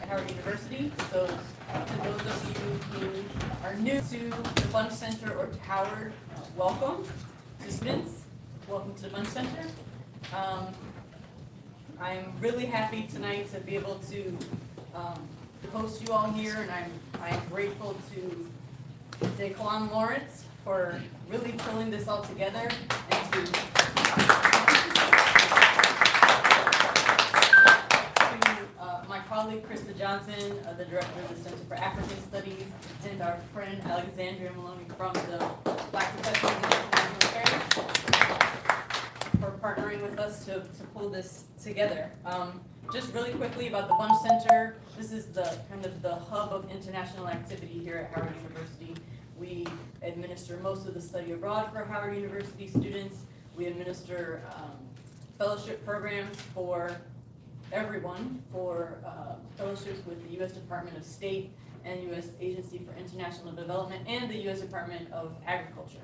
Howard University. So to those of you who are new to the Bunch Center or to Howard, welcome. To students, welcome to the Bunch Center. I'm really happy tonight to be able to host you all here, and I'm grateful to DaQuan Lawrence for really pulling this all together, and to my colleague Krista Johnson, the director of the Center for African Studies, and our friend Alexandria Maloney from the Black Professionals and International Affairs for partnering with us to pull this together. Just really quickly about the Bunch Center, this is the kind of the hub of international activity here at Howard University. We administer most of the study abroad for Howard University students. We administer fellowship programs for everyone, for fellowships with the U.S. Department of State and U.S. Agency for International Development and the U.S. Department of Agriculture.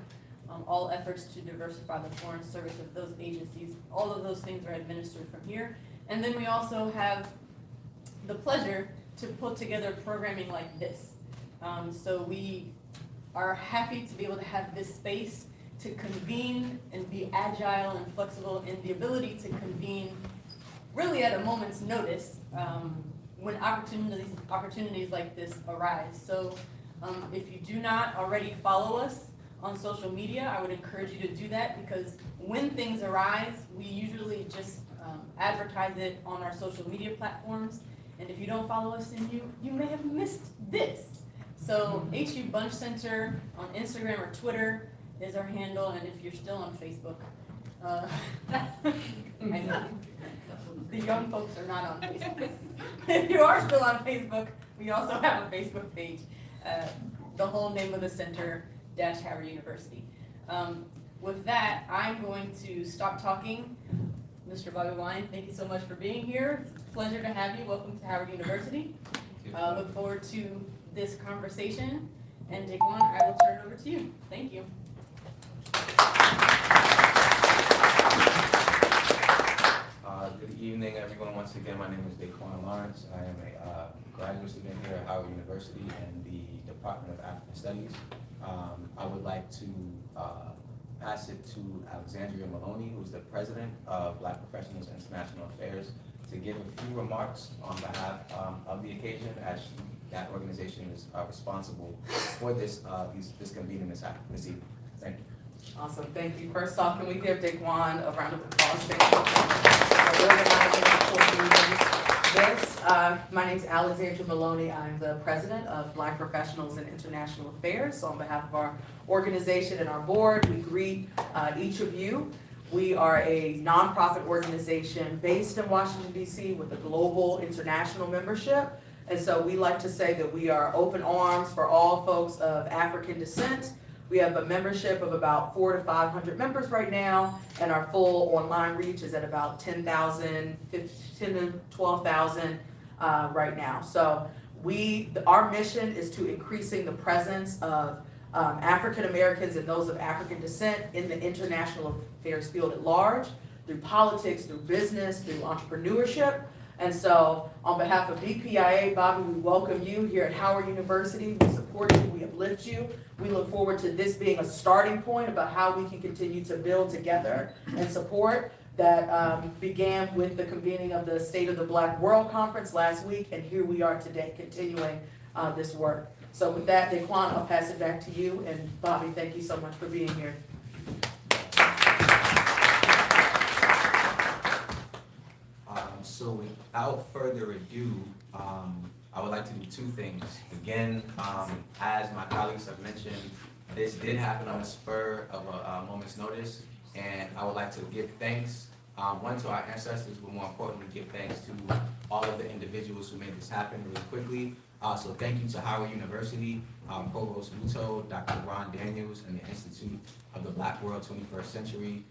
All efforts to diversify the foreign service of those agencies, all of those things are administered from here. And then we also have the pleasure to put together programming like this. So we are happy to be able to have this space to convene and be agile and flexible in the ability to convene really at a moment's notice when opportunities like this arise. So if you do not already follow us on social media, I would encourage you to do that, because when things arise, we usually just advertise it on our social media platforms. And if you don't follow us, then you may have missed this. So HU Bunch Center on Instagram or Twitter is our handle, and if you're still on Facebook, I know the young folks are not on Facebook. If you are still on Facebook, we also have a Facebook page. The whole name of the center, Howard University. With that, I'm going to stop talking. Mr. Bobi Wine, thank you so much for being here. It's a pleasure to have you. Welcome to Howard University. Look forward to this conversation. And DaQuan, I will turn it over to you. Thank you. Good evening, everyone. Once again, my name is DaQuan Lawrence. I am a graduate student here at Howard University in the Department of African Studies. I would like to pass it to Alexandria Maloney, who is the president of Black Professionals in International Affairs, to give a few remarks on behalf of the occasion, as that organization is responsible for this convening this evening. Thank you. Awesome, thank you. First off, can we give DaQuan a round of applause? Thank you for organizing this. My name is Alexandria Maloney. I'm the president of Black Professionals in International Affairs. So on behalf of our organization and our board, we greet each of you. We are a nonprofit organization based in Washington, D.C. with a global international membership. And so we like to say that we are open arms for all folks of African descent. We have a membership of about 400 to 500 members right now, and our full online reach is at about 10,000, 10 to 12,000 right now. So our mission is to increasing the presence of African Americans and those of African descent in the international affairs field at large, through politics, through business, through entrepreneurship. And so on behalf of DPIA, Bobi, we welcome you here at Howard University. We support you, we uplift you. We look forward to this being a starting point about how we can continue to build together and support. That began with the convening of the State of the Black World Conference last week, and here we are today continuing this work. So with that, DaQuan, I'll pass it back to you, and Bobi, thank you so much for being here. So without further ado, I would like to do two things. Again, as my colleagues have mentioned, this did happen on the spur of a moment's notice, and I would like to give thanks, one, to our ancestors, but more importantly, give thanks to all of the individuals who made this happen really quickly. So thank you to Howard University, Provost Muto, Dr. Ron Daniels, and the Institute of the Black World 21st Century.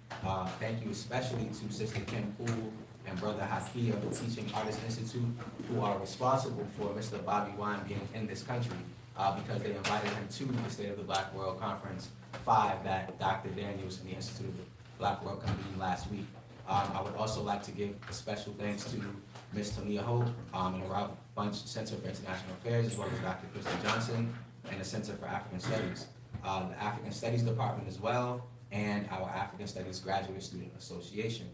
Thank you especially to Sister Kim Poole and Brother Haki of the Teaching Artists Institute, who are responsible for Mr. Bobi Wine being in this country, because they invited him to the State of the Black World Conference 5 that Dr. Daniels and the Institute of the Black World convened last week. I would also like to give a special thanks to Ms. Tonia Hope and a Punch Center for International Affairs, as well as Dr. Krista Johnson and the Center for African Studies, the African Studies Department as well, and our African Studies Graduate Student Association.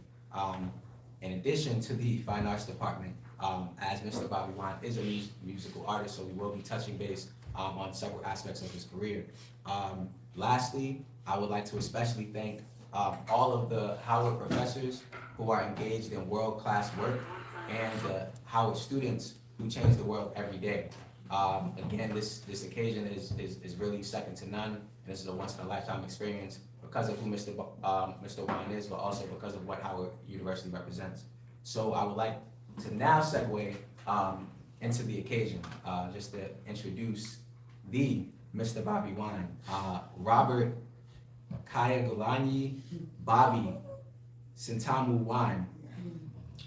In addition to the Fine Arts Department, as Mr. Bobi Wine is a musical artist, so we will be touching base on several aspects of his career. Lastly, I would like to especially thank all of the Howard professors who are engaged in world-class work and the Howard students who change the world every day. Again, this occasion is really second to none, and this is a once-in-a-lifetime experience because of who Mr. Wine is, but also because of what Howard University represents. So I would like to now segue into the occasion, just to introduce the Mr. Bobi Wine. Robert Kyagulanyi Ssentamu Wine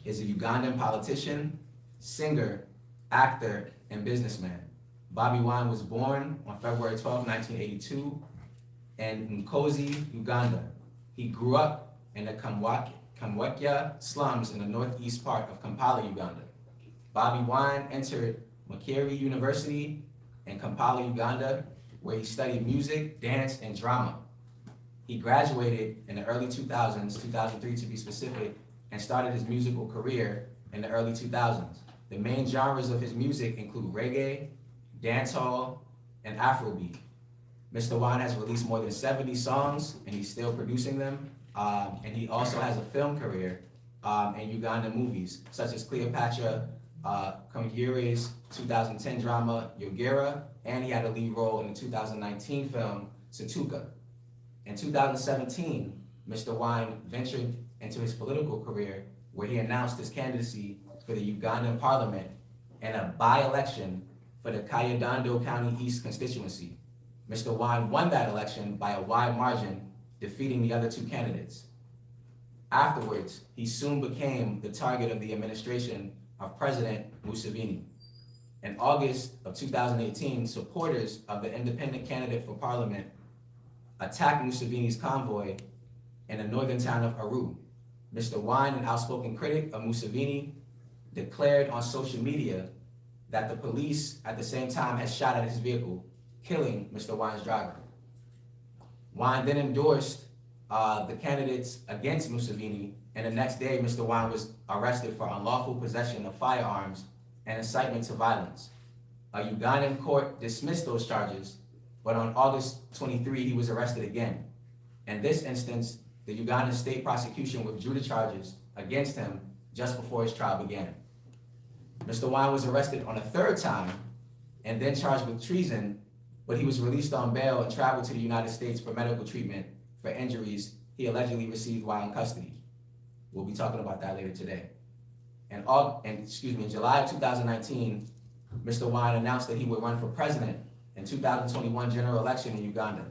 is a Ugandan politician, singer, actor, and businessman. Bobi Wine was born on February 12, 1982 in Nkozi, Uganda. He grew up in the Kamwekya slums in the northeast part of Kampala, Uganda. Bobi Wine entered Makerere University in Kampala, Uganda, where he studied music, dance, and drama. He graduated in the early 2000s, 2003 to be specific, and started his musical career in the early 2000s. The main genres of his music include reggae, dancehall, and Afrobeat. Mr. Wine has released more than 70 songs, and he's still producing them. And he also has a film career in Ugandan movies, such as Cleopatra, Kamgire's 2010 drama, Yogera, and he had a lead role in the 2019 film, Satuka. In 2017, Mr. Wine ventured into his political career, where he announced his candidacy for the Ugandan parliament in a by-election for the Kayodondo County East constituency. Mr. Wine won that election by a wide margin, defeating the other two candidates. Afterwards, he soon became the target of the administration of President Museveni. In August of 2018, supporters of the independent candidate for parliament attacked Museveni's convoy in the northern town of Aru. Mr. Wine, an outspoken critic of Museveni, declared on social media that the police at the same time had shot at his vehicle, killing Mr. Wine's driver. Wine then endorsed the candidates against Museveni, and the next day, Mr. Wine was arrested for unlawful possession of firearms and incitement to violence. A Ugandan court dismissed those charges, but on August 23, he was arrested again. In this instance, the Ugandan state prosecution withdrew the charges against him just before his trial began. Mr. Wine was arrested on a third time and then charged with treason, but he was released on bail and traveled to the United States for medical treatment for injuries he allegedly received while in custody. We'll be talking about that later today. In July of 2019, Mr. Wine announced that he would run for president in 2021 general election in Uganda.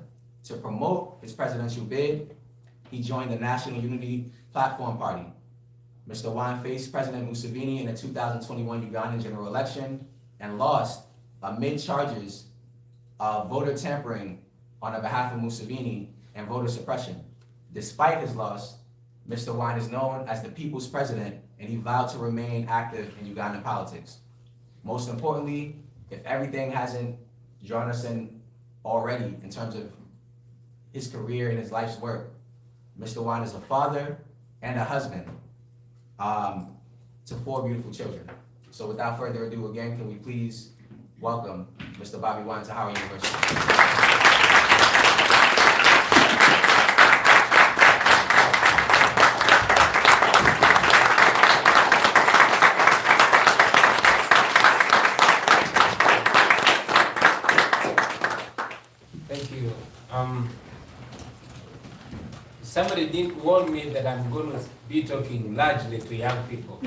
To promote his presidential bid, he joined the National Unity Platform Party. Mr. Wine faced President Museveni in the 2021 Ugandan general election and lost amid charges of voter tampering on the behalf of Museveni and voter suppression. Despite his loss, Mr. Wine is known as the people's president, and he vowed to remain active in Ugandan politics. Most importantly, if everything hasn't drawn us in already in terms of his career and his life's work, Mr. Wine is a father and a husband to 4 beautiful children. So without further ado, again, can we please welcome Mr. Bobi Wine to Howard University. Thank you. Somebody didn't warn me that I'm going to be talking largely to young people.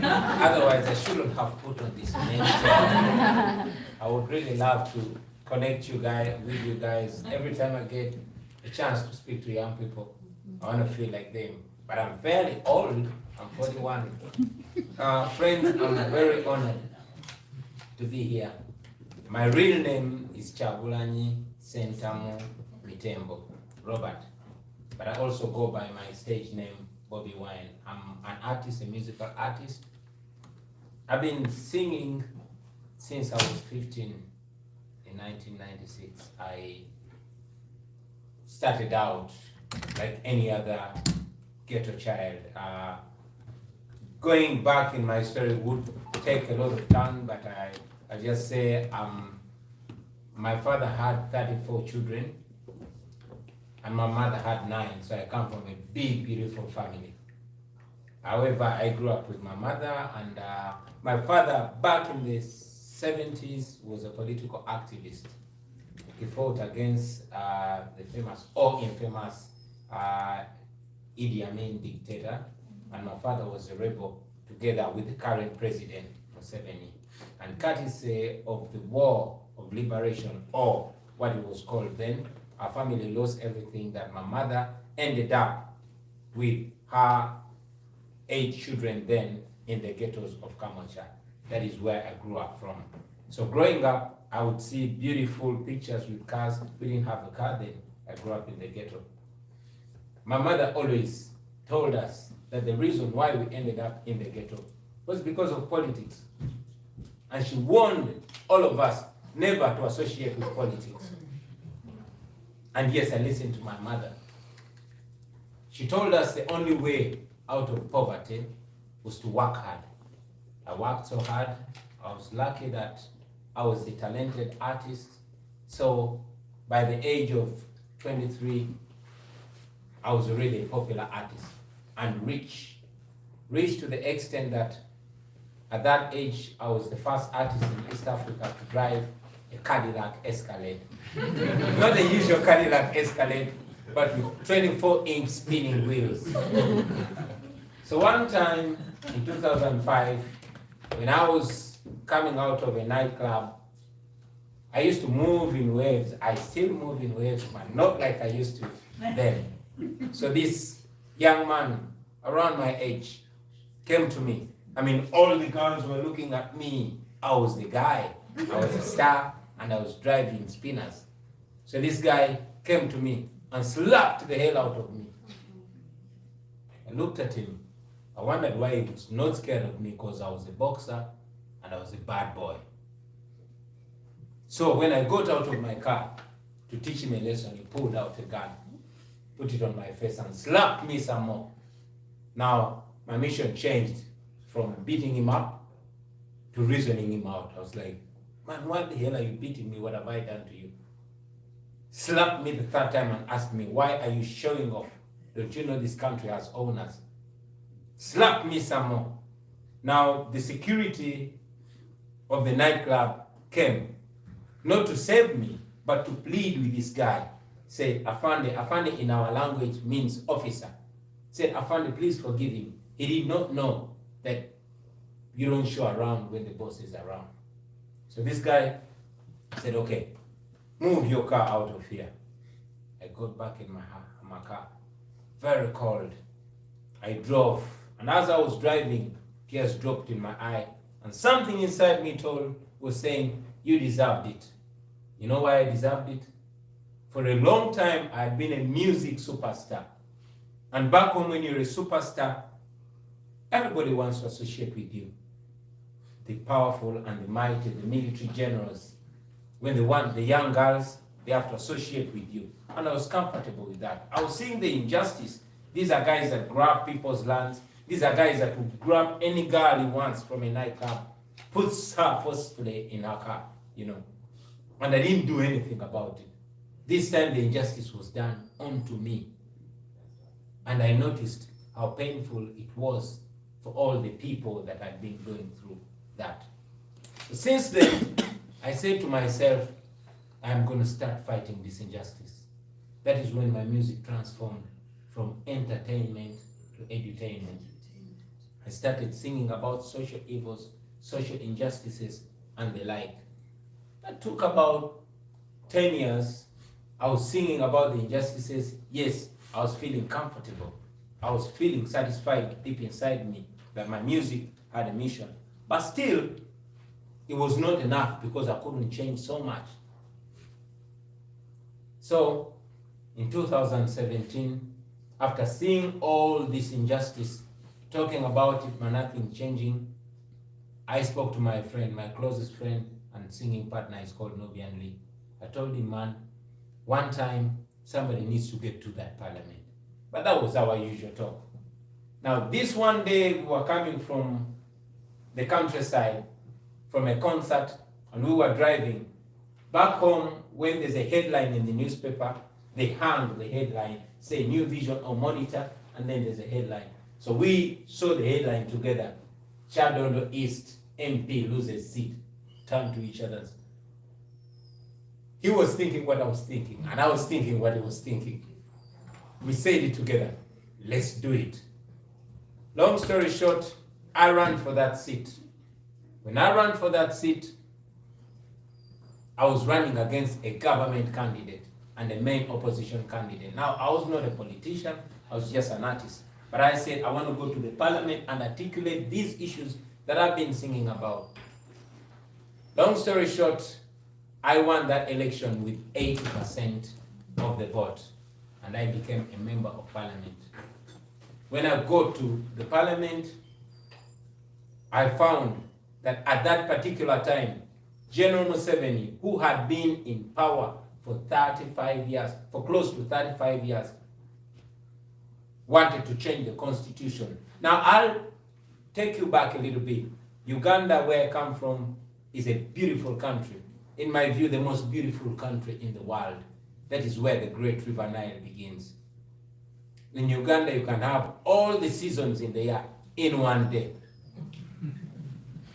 Otherwise, I shouldn't have put on this name tag. I would really love to connect with you guys. Every time I get a chance to speak to young people, I want to feel like them. But I'm fairly old. I'm 41. Friends, I'm very honored to be here. My real name is Kyagulanyi Ssentamu a.k.a. Robert, but I also go by my stage name, Bobi Wine. I'm an artist, a musical artist. I've been singing since I was 15 in 1996, I started out like any other ghetto child. Going back in my story would take a lot of time, but I just say my father had 34 children and my mother had 9, so I come from a big, beautiful family. However, I grew up with my mother, and my father back in the 70s was a political activist. He fought against the famous or infamous Idi Amin dictator, and my father was a rebel together with the current president, Museveni. And courtesy of the war of liberation, or what it was called then, our family lost everything. That my mother ended up with her 8 children then in the ghettos of Kamwokya. That is where I grew up from. So growing up, I would see beautiful pictures with cars. We didn't have a car then. I grew up in the ghetto. My mother always told us that the reason why we ended up in the ghetto was because of politics. And she warned all of us never to associate with politics. And yes, I listened to my mother. She told us the only way out of poverty was to work hard. I worked so hard. I was lucky that I was a talented artist. So by the age of 23, I was already a popular artist and rich to the extent that at that age, I was the first artist in East Africa to drive a Cadillac Escalade. Not the usual Cadillac Escalade, but with 24-inch spinning wheels. So one time in 2005, when I was coming out of a nightclub, I used to move in waves. I still move in waves, but not like I used to then. So this young man around my age came to me. I mean, all the girls were looking at me. I was the guy. I was a star, and I was driving spinners. So this guy came to me and slapped the hell out of me. I looked at him. I wondered why he was not scared of me, because I was a boxer and I was a bad boy. So when I got out of my car to teach him a lesson, he pulled out a gun, put it on my face and slapped me some more. Now, my mission changed from beating him up to reasoning him out. I was like, man, what the hell are you beating me? What have I done to you? Slapped me the 3rd time and asked me, why are you showing off? Don't you know this country has owners? Slapped me some more. Now, the security of the nightclub came, not to save me, but to plead with this guy. Said, Afande, Afande in our language means officer. Said, Afande, please forgive him. He did not know that you don't show around when the boss is around. So this guy said, okay, move your car out of here. I got back in my car, very cold. I drove, and as I was driving, tears dropped in my eye, and something inside me was saying, you deserved it. You know why I deserved it? For a long time, I had been a music superstar. And back home, when you're a superstar, everybody wants to associate with you. The powerful and the mighty, the military generals, when they want the young girls, they have to associate with you. And I was comfortable with that. I was seeing the injustice. These are guys that grab people's lands. These are guys that will grab any girl he wants from a nightclub, puts her forcefully in her car, you know. And I didn't do anything about it. This time the injustice was done onto me. And I noticed how painful it was for all the people that had been going through that. So since then, I said to myself, I'm going to start fighting this injustice. That is when my music transformed from entertainment to edutainment. I started singing about social evils, social injustices, and the like. That took about 10 years. I was singing about the injustices. Yes, I was feeling comfortable. I was feeling satisfied deep inside me that my music had a mission. But still, it was not enough because I couldn't change so much. So, in 2017, after seeing all this injustice, talking about it but nothing changing, I spoke to my friend, my closest friend and singing partner is called Nobian Lee. I told him, man, one time somebody needs to get to that parliament. But that was our usual talk. Now, this one day we were coming from the countryside, from a concert, and we were driving. Back home, when there's a headline in the newspaper, they hang the headline, say New Vision or Monitor, and then there's a headline. So we saw the headline together. Chadondo East MP loses seat. Turned to each other. He was thinking what I was thinking, and I was thinking what he was thinking. We said it together. Let's do it. Long story short, I ran for that seat. When I ran for that seat, I was running against a government candidate and a main opposition candidate. Now, I was not a politician, I was just an artist. But I said, I want to go to the parliament and articulate these issues that I've been singing about. Long story short, I won that election with 80% of the vote, and I became a member of parliament. When I got to the parliament, I found that at that particular time, General Museveni, who had been in power for 35 years, for close to 35 years, wanted to change the constitution. Now, I'll take you back a little bit. Uganda, where I come from, is a beautiful country. In my view, the most beautiful country in the world. That is where the great River Nile begins. In Uganda, you can have all the seasons in the year in one day.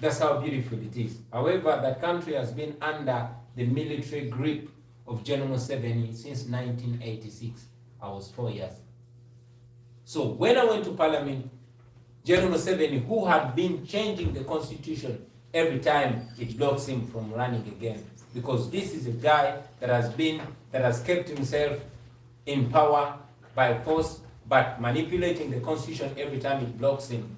That's how beautiful it is. However, that country has been under the military grip of General Museveni since 1986. I was 4 years. So when I went to parliament, General Museveni, who had been changing the constitution every time, it blocks him from running again. Because this is a guy that has kept himself in power by force, but manipulating the constitution every time it blocks him.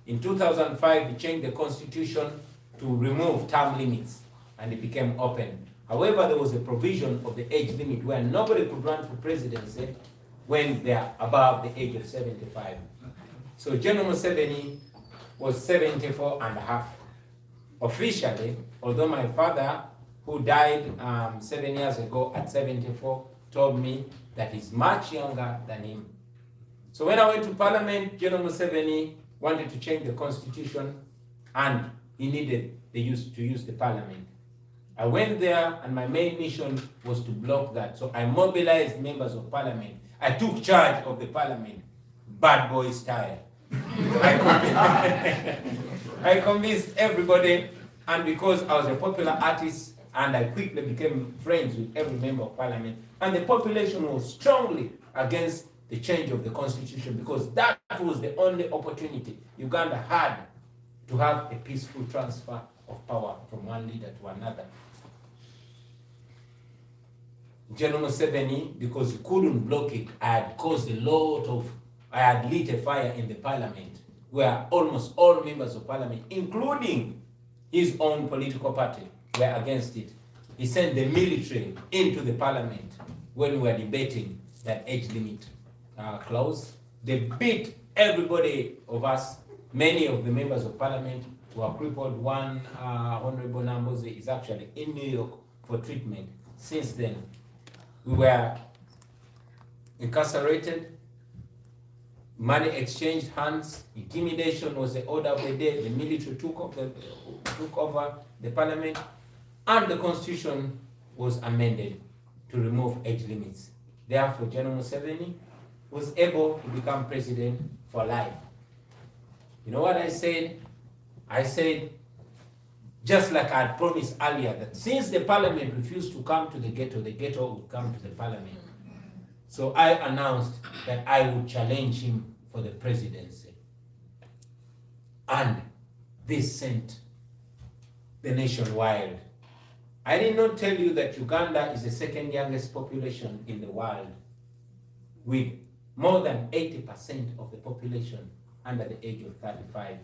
In 2005, he changed the constitution to remove term limits, and it became open. However, there was a provision of the age limit where nobody could run for presidency when they are above the age of 75. So General Museveni was 74 and a half. Officially, although my father, who died 7 years ago at 74, told me that he's much younger than him. So when I went to parliament, General Museveni wanted to change the constitution, and he needed to use the parliament. I went there, and my main mission was to block that. So I mobilized members of parliament. I took charge of the parliament, bad boy style. I convinced everybody, and because I was a popular artist, and I quickly became friends with every member of parliament, and the population was strongly against the change of the constitution, because that was the only opportunity Uganda had to have a peaceful transfer of power from one leader to another. General Museveni, because he couldn't block it, I had lit a fire in the parliament where almost all members of parliament, including his own political party, were against it. He sent the military into the parliament when we were debating that age limit clause. They beat everybody of us. Many of the members of parliament were crippled. One Honorable Nambozi is actually in New York for treatment. Since then, we were incarcerated, money exchanged hands, intimidation was the order of the day. The military took over the parliament, and the constitution was amended to remove age limits. Therefore, General Museveni was able to become president for life. You know what I said? I said, just like I had promised earlier, that since the parliament refused to come to the ghetto would come to the parliament. So I announced that I would challenge him for the presidency. And this sent the nation wild. I did not tell you that Uganda is the second youngest population in the world, with more than 80% of the population under the age of 35.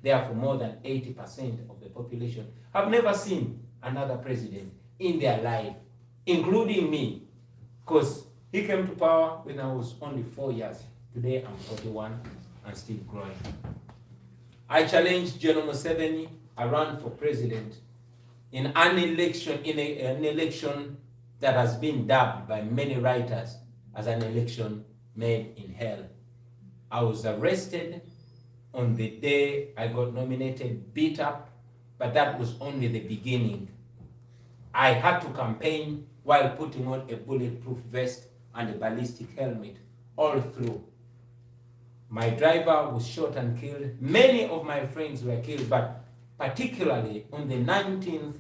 Therefore, more than 80% of the population have never seen another president in their life, including me, because he came to power when I was only 4 years. Today, I'm 41 and still growing. I challenged General Museveni I ran for president in an election, an election that has been dubbed by many writers as an election made in hell. I was arrested on the day I got nominated, beat up, but that was only the beginning. I had to campaign while putting on a bulletproof vest and a ballistic helmet all through. My driver was shot and killed. Many of my friends were killed, but particularly on the 19th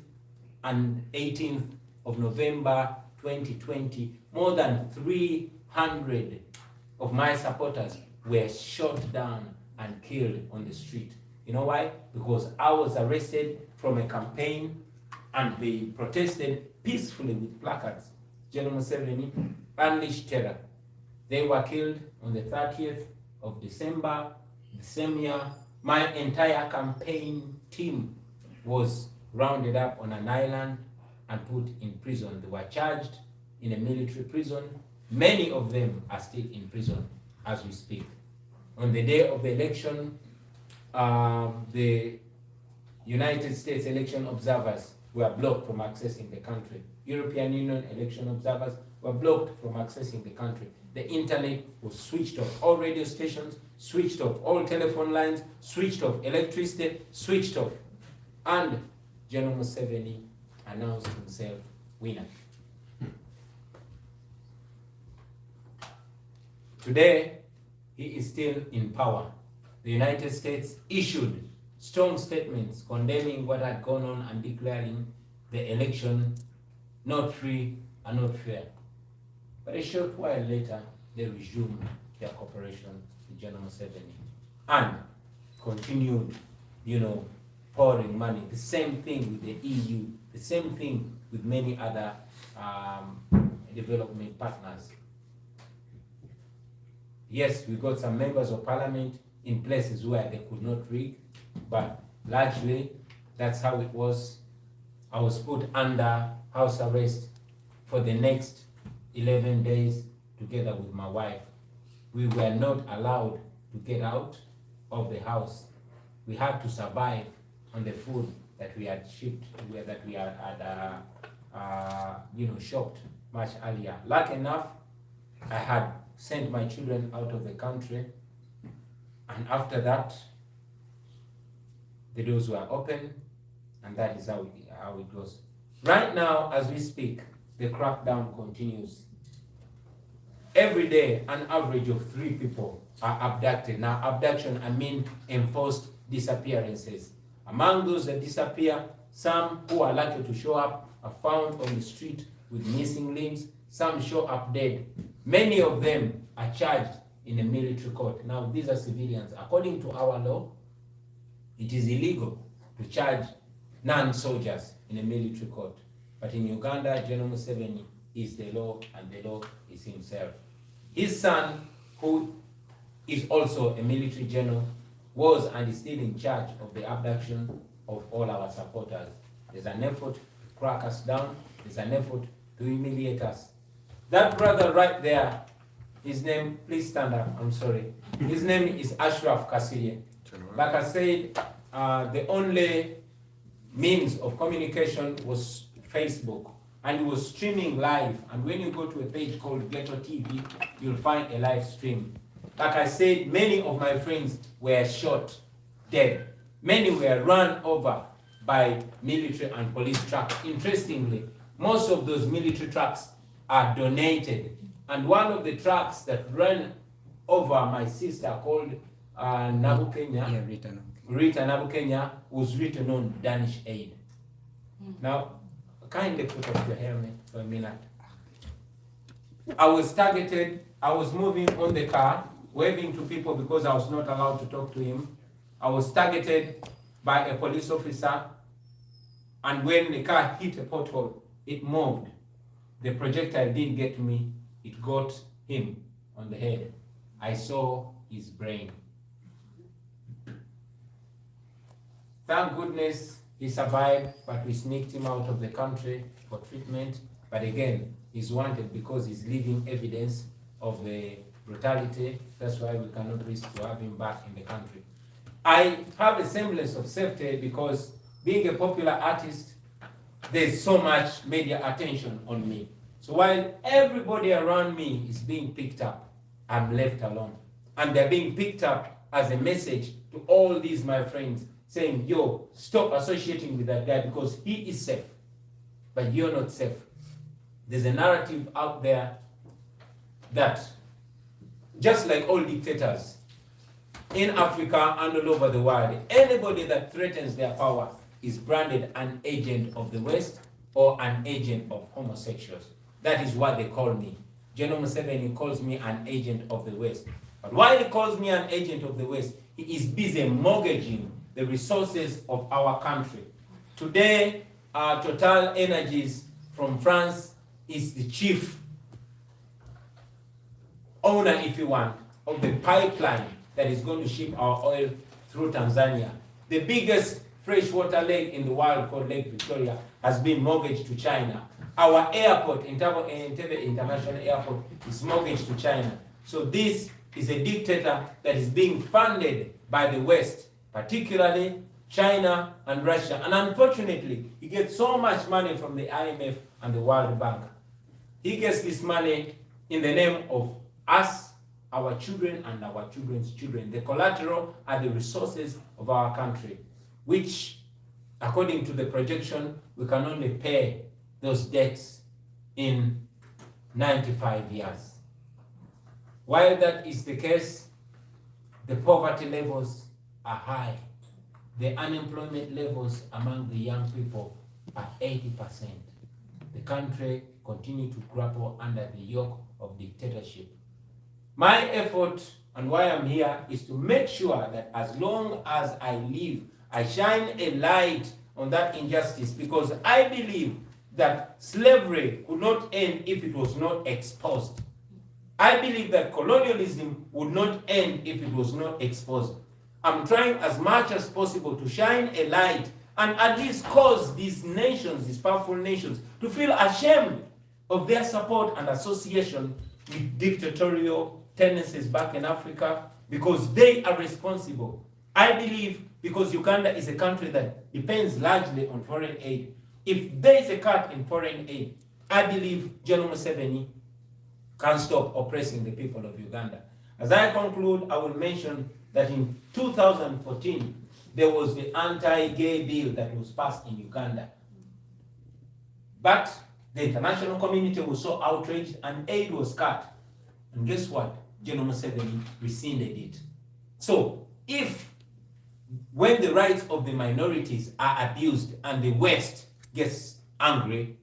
and 18th of November 2020, more than 300 of my supporters were shot down and killed on the street. You know why? Because I was arrested from a campaign and they protested peacefully with placards. General Museveni unleashed terror. They were killed on the 30th of December, the same year. My entire campaign team was rounded up on an island and put in prison. They were charged in a military prison. Many of them are still in prison as we speak. On the day of the election, the United States election observers were blocked from accessing the country. European Union election observers were blocked from accessing the country. The internet was switched off. All radio stations switched off. All telephone lines switched off. Electricity switched off. And General Museveni announced himself winner. Today, he is still in power. The United States issued strong statements condemning what had gone on and declaring the election not free and not fair. But a short while later, they resumed their cooperation with General Museveni and continued, pouring money. The same thing with the EU, the same thing with many other development partners. Yes, we got some members of parliament in places where they could not rig, but largely that's how it was. I was put under house arrest for the next 11 days together with my wife. We were not allowed to get out of the house. We had to survive on the food that we had shipped, that we had shopped much earlier. Lucky enough, I had sent my children out of the country, and after that, the doors were open, and that is how it goes. Right now, as we speak, the crackdown continues. Every day, an average of 3 people are abducted. Now, abduction, I mean enforced disappearances. Among those that disappear, some who are lucky to show up are found on the street with missing limbs. Some show up dead. Many of them are charged in a military court. Now, these are civilians. According to our law, it is illegal to charge non-soldiers in a military court. But in Uganda, General Museveni is the law, and the law is himself. His son, who is also a military general, was and is still in charge of the abduction of all our supporters. There's an effort to crack us down. There's an effort to humiliate us. That brother right there, his name, please stand up, I'm sorry. His name is Ashraf Kasirye. Like I said, the only means of communication was Facebook, and it was streaming live. And when you go to a page called Ghetto TV, you'll find a live stream. Like I said, many of my friends were shot dead. Many were run over by military and police trucks. Interestingly, most of those military trucks are donated. And one of the trucks that ran over my sister called Nabukenya, Rita Nabukenya, was written on Danish Aid. Now, kindly put up your helmet for a minute. I was targeted. I was moving on the car, waving to people because I was not allowed to talk to him. I was targeted by a police officer, and when the car hit a pothole, it moved. The projectile didn't get me, it got him on the head. I saw his brain. Thank goodness he survived, but we sneaked him out of the country for treatment. But again, he's wanted because he's leaving evidence of the brutality. That's why we cannot risk to have him back in the country. I have a semblance of safety because being a popular artist, there's so much media attention on me. So while everybody around me is being picked up, I'm left alone. And they're being picked up as a message to all these my friends saying, yo, stop associating with that guy because he is safe, but you're not safe. There's a narrative out there that, just like all dictators in Africa and all over the world, anybody that threatens their power is branded an agent of the West or an agent of homosexuals. That is what they call me. General Museveni calls me an agent of the West. But while he calls me an agent of the West, he is busy mortgaging the resources of our country. Today, Total Energies from France is the chief owner, if you want, of the pipeline that is going to ship our oil through Tanzania. The biggest freshwater lake in the world, called Lake Victoria, has been mortgaged to China. Our airport, Entebbe International Airport, is mortgaged to China. So this is a dictator that is being funded by the West, particularly China and Russia. And unfortunately, he gets so much money from the IMF and the World Bank. He gets this money in the name of us, our children, and our children's children. The collateral are the resources of our country, which, according to the projection, we can only pay those debts in 95 years. While that is the case, the poverty levels are high. The unemployment levels among the young people are 80%. The country continues to grapple under the yoke of dictatorship. My effort and why I'm here is to make sure that as long as I live, I shine a light on that injustice, because I believe that slavery could not end if it was not exposed. I believe that colonialism would not end if it was not exposed. I'm trying as much as possible to shine a light and at least cause these nations, these powerful nations, to feel ashamed of their support and association with dictatorial tendencies back in Africa, because they are responsible. I believe because Uganda is a country that depends largely on foreign aid. If there is a cut in foreign aid, I believe General Museveni can stop oppressing the people of Uganda. As I conclude, I will mention that in 2014, there was the anti-gay bill that was passed in Uganda. But the international community was so outraged and aid was cut. And guess what? General Museveni rescinded it. So if when the rights of the minorities are abused and the West gets angry,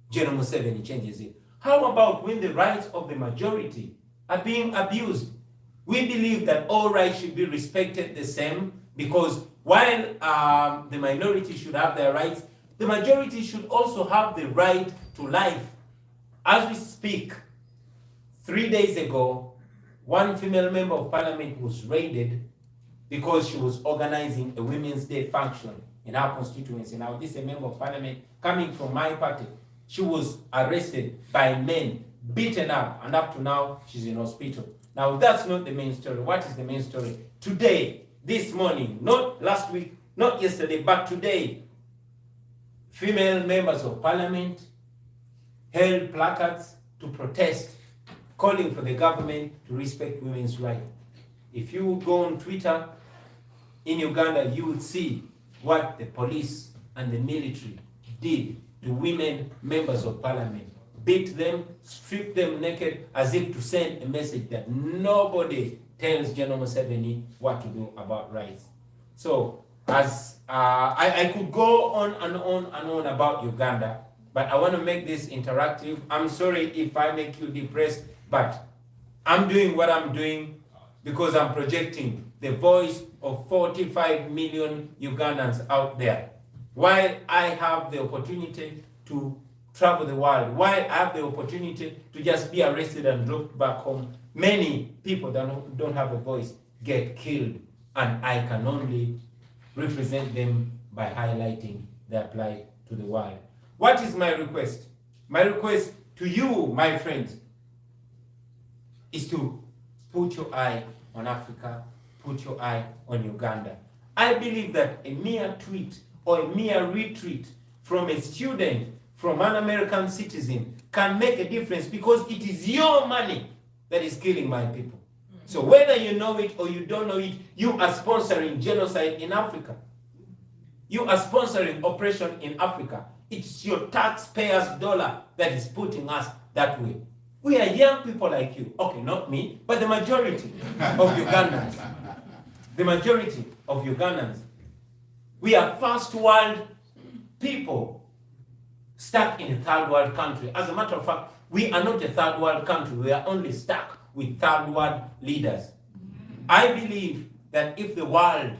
General Museveni changes it. How about when the rights of the majority are being abused? We believe that all rights should be respected the same, because while the minority should have their rights, the majority should also have the right to life. As we speak, 3 days ago, one female member of parliament was raided because she was organizing a Women's Day function in our constituency. Now, this is a member of parliament coming from my party. She was arrested by men, beaten up, and up to now, she's in hospital. Now, that's not the main story. What is the main story? Today, this morning, not last week, not yesterday, but today, female members of parliament held placards to protest, calling for the government to respect women's rights. If you go on Twitter in Uganda, you would see what the police and the military did to women members of parliament. Beat them, strip them naked, as if to send a message that nobody tells General Museveni what to do about rights. So, as I could go on and on and on about Uganda, but I want to make this interactive. I'm sorry if I make you depressed, but I'm doing what I'm doing because I'm projecting the voice of 45 million Ugandans out there. While I have the opportunity to travel the world, while I have the opportunity to just be arrested and dropped back home, many people that don't have a voice get killed, and I can only represent them by highlighting their plight to the world. What is my request? My request to you, my friends, is to put your eye on Africa, put your eye on Uganda. I believe that a mere tweet or a mere retreat from a student, from an American citizen, can make a difference, because it is your money that is killing my people. So whether you know it or you don't know it, you are sponsoring genocide in Africa. You are sponsoring oppression in Africa. It's your taxpayers' dollar that is putting us that way. We are young people like you. Okay, not me, but the majority of Ugandans. The majority of Ugandans. We are first world people stuck in a third world country. As a matter of fact, we are not a third world country. We are only stuck with third world leaders. I believe that if the world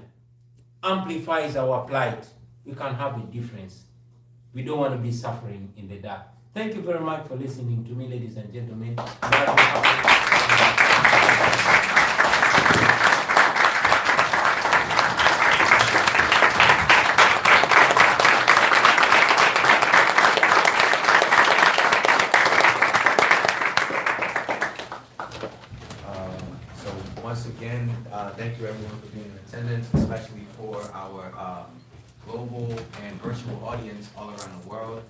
amplifies our plight, we can have a difference. We don't want to be suffering in the dark. Thank you very much for listening to me, ladies and gentlemen. So once again, thank you everyone for being in attendance, especially for our global and virtual audience all around the world.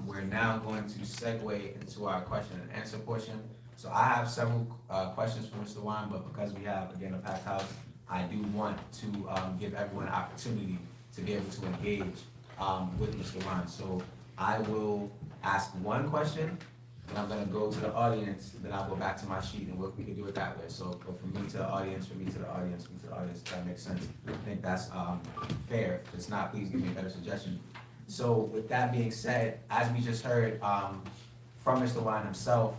We're now going to segue into our question and answer portion. So I have several questions for Mr. Wan, but because we have, again, a packed house, I do want to give everyone an opportunity to be able to engage with Mr. Wan. So I will ask one question, and I'm going to go to the audience, then I'll go back to my sheet, and we can do it that way. So go from me to the audience, from me to the audience, me to the audience, if that makes sense. I think that's fair. If it's not, please give me a better suggestion. So with that being said, as we just heard from Mr. Wan himself,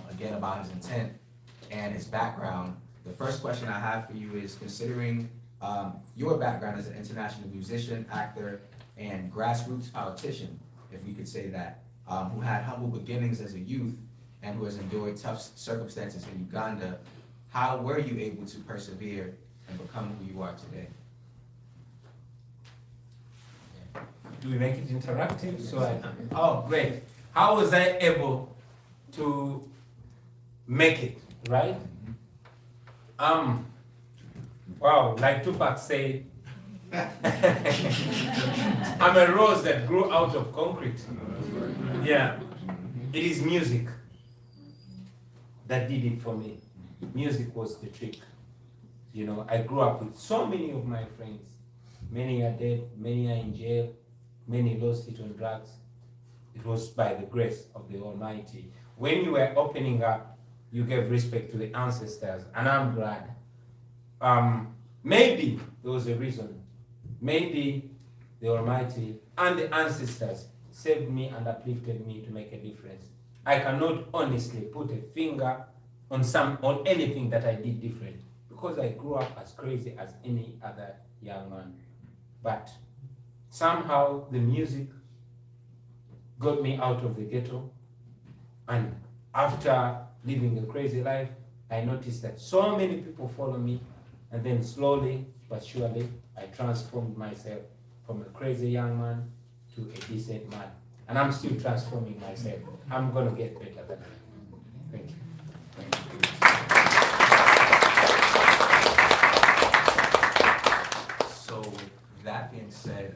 again, about his intent and his background, the first question I have for you is, considering your background as an international musician, actor, and grassroots politician, if we could say that, who had humble beginnings as a youth and who has endured tough circumstances in Uganda, how were you able to persevere and become who you are today? Do we make it interactive? Oh, great. How was I able to make it, right? Wow, like Tupac said, I'm a rose that grew out of concrete. Yeah, it is music that did it for me. Music was the trick. You know, I grew up with so many of my friends. Many are dead, many are in jail, many lost it on drugs. It was by the grace of the Almighty. When you were opening up, you gave respect to the ancestors, and I'm glad. Maybe there was a reason. Maybe the Almighty and the ancestors saved me and uplifted me to make a difference. I cannot honestly put a finger on anything that I did different, because I grew up as crazy as any other young man. But somehow the music got me out of the ghetto, and after living a crazy life, I noticed that so many people follow me, and then slowly but surely I transformed myself from a crazy young man to a decent man. And I'm still transforming myself. I'm gonna get better than that. Thank you. So with that being said,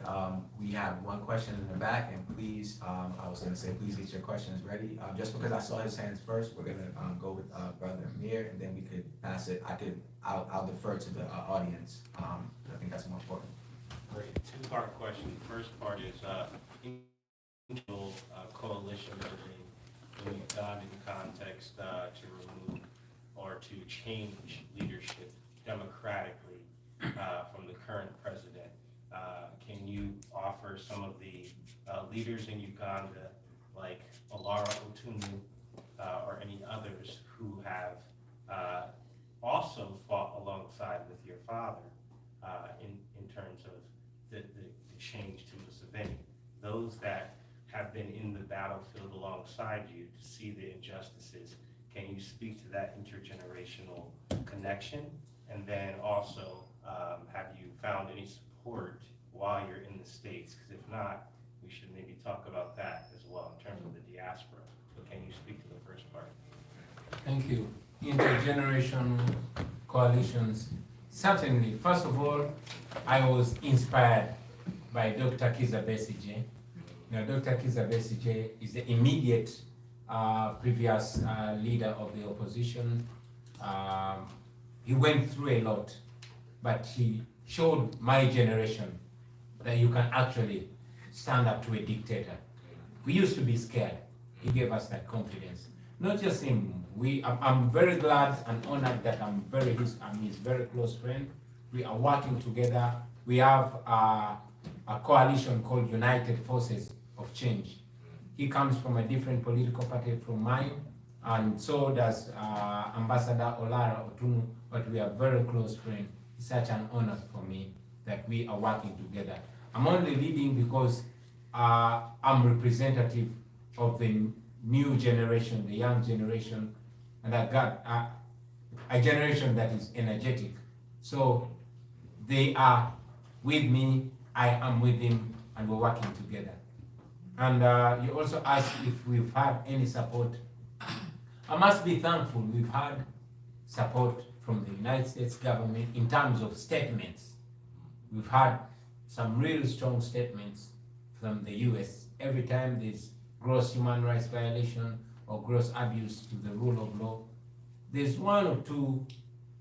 we have one question in the back, and please, I was gonna say, please get your questions ready. Just because I saw his hands first, we're gonna go with Brother Amir, and then we could pass it. I'll defer to the audience. I think that's more important. Great, two-part question. The first part is, coalition building in the Ugandan context to remove or to change leadership democratically from the current president. Can you offer some of the leaders in Uganda, like Olara Otunnu or any others who have also fought alongside with your father in terms of the change to Museveni? Those that have been in the battlefield alongside you to see the injustices, can you speak to that intergenerational connection? And then also, have you found any support while you're in the States? Because if not, we should maybe talk about that as well in terms of the diaspora. So can you speak to the first part? Thank you. Intergenerational coalitions. Certainly, first of all, I was inspired by Dr. Kizza Besigye. Now, Dr. Kizza Besigye is the immediate previous leader of the opposition. He went through a lot, but he showed my generation that you can actually stand up to a dictator. We used to be scared. He gave us that confidence. Not just him. I'm very glad and honored that I'm his very close friend. We are working together. We have a coalition called United Forces of Change. He comes from a different political party from mine, and so does Ambassador Olara Otunu, but we are very close friends. It's such an honor for me that we are working together. I'm only leading because I'm representative of the new generation, the young generation, and I've got a generation that is energetic. So they are with me, I am with them, and we're working together. And you also asked if we've had any support. I must be thankful we've had support from the United States government in terms of statements. We've had some really strong statements from the US. Every time there's gross human rights violation or gross abuse to the rule of law, there's one or two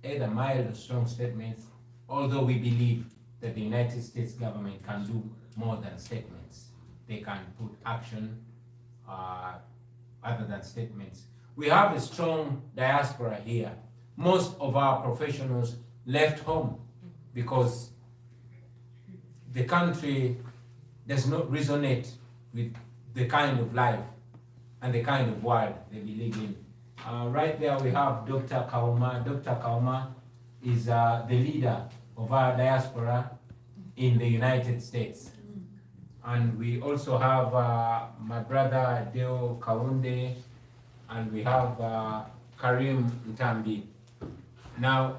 either mild or strong statements, although we believe that the United States government can do more than statements. They can put action other than statements. We have a strong diaspora here. Most of our professionals left home because the country does not resonate with the kind of life and the kind of world they believe in. Right there we have Dr. Kauma. Dr. Kauma is the leader of our diaspora in the United States. And we also have my brother Deo Kaunde, and we have Karim Ntambi. Now,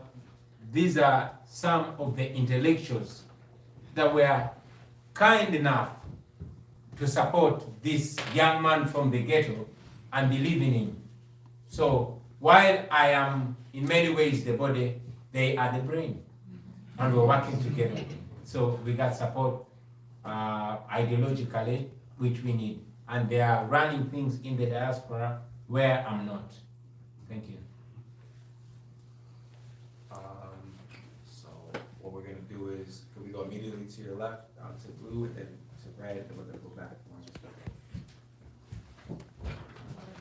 these are some of the intellectuals that were kind enough to support this young man from the ghetto and believe in him. So while I am in many ways the body, they are the brain, and we're working together. So we got support ideologically, which we need, and they are running things in the diaspora where I'm not. Thank you. So what we're gonna do is, can we go immediately to your left, down to blue, and then to red, and we're gonna go back.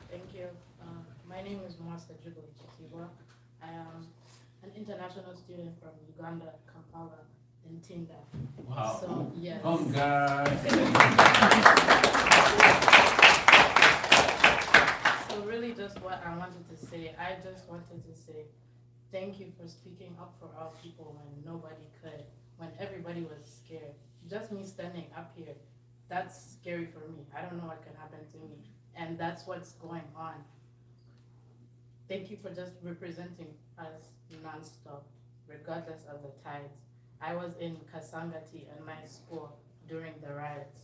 Thank you. My name is Master Jubilee Chisiwa. I am an international student from Uganda, Kampala, in Tinda. Wow. So, yes. Home guard. So really just what I wanted to say, I just wanted to say thank you for speaking up for our people when nobody could, when everybody was scared. Just me standing up here, that's scary for me. I don't know what can happen to me. And that's what's going on. Thank you for just representing us nonstop, regardless of the tides. I was in Kasangati in my school during the riots,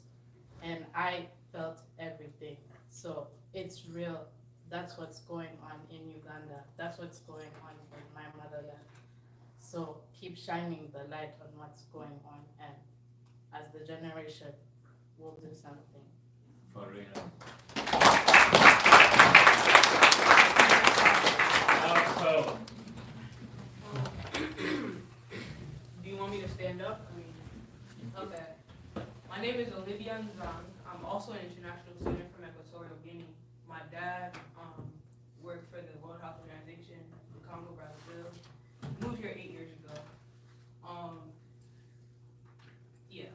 and I felt everything. So it's real. That's what's going on in Uganda. That's what's going on in my motherland. So keep shining the light on what's going on, and as the generation, we'll do something. For real. Do you want me to stand up? Okay. My name is Olivia Nzang. I'm also an international student from Equatorial Guinea. My dad worked for the World Health Organization in Congo, Brazil. Moved here 8 years ago. Yeah.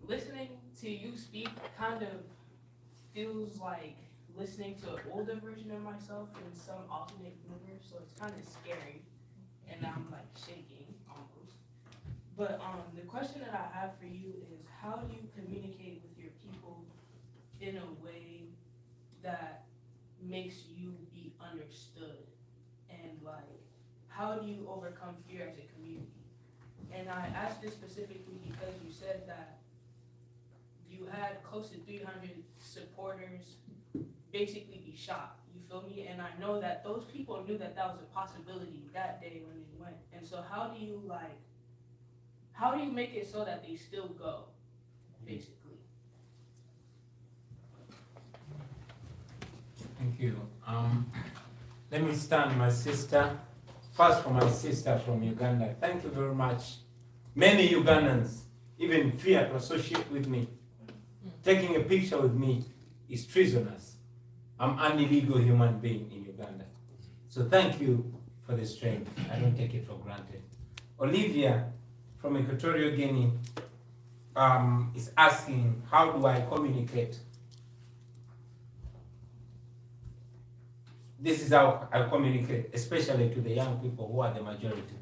Listening to you speak kind of feels like listening to an older version of myself in some alternate universe, so it's kind of scary, and I'm like shaking almost. But the question that I have for you is, how do you communicate with your people in a way that makes you be understood? And like, how do you overcome fear as a community? And I asked this specifically because you said that you had close to 300 supporters basically be shot, you feel me? And I know that those people knew that that was a possibility that day when they went. And so how do you make it so that they still go? basically. Thank you. Let me stand my sister. First for my sister from Uganda. Thank you very much. Many Ugandans even fear to associate with me. Taking a picture with me is treasonous. I'm an illegal human being in Uganda. So thank you for the strength. I don't take it for granted. Olivia from Equatorial Guinea is asking, how do I communicate? This is how I communicate, especially to the young people who are the majority.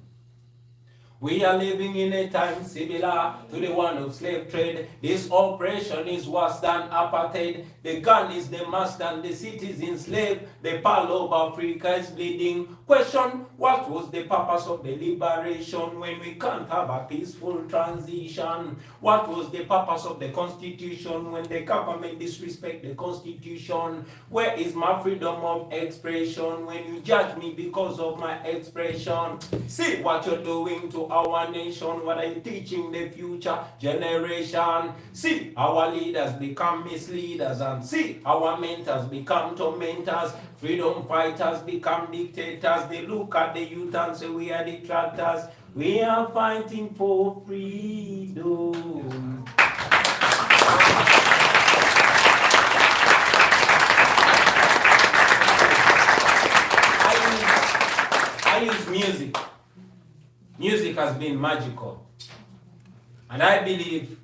We are living in a time similar to the one of slave trade. This oppression is worse than apartheid. The gun is the master and the cities enslaved. The pearl of Africa is bleeding. Question, what was the purpose of the liberation when we can't have a peaceful transition? What was the purpose of the Constitution when the government disrespect the Constitution? Where is my freedom of expression when you judge me because of my expression? See what you're doing to our nation. What are you teaching the future generation? See, our leaders become misleaders, and see, our mentors become tormentors. Freedom fighters become dictators. They look at the youth and say we are detractors. We are fighting for freedom. I use music. Music has been magical. And I believe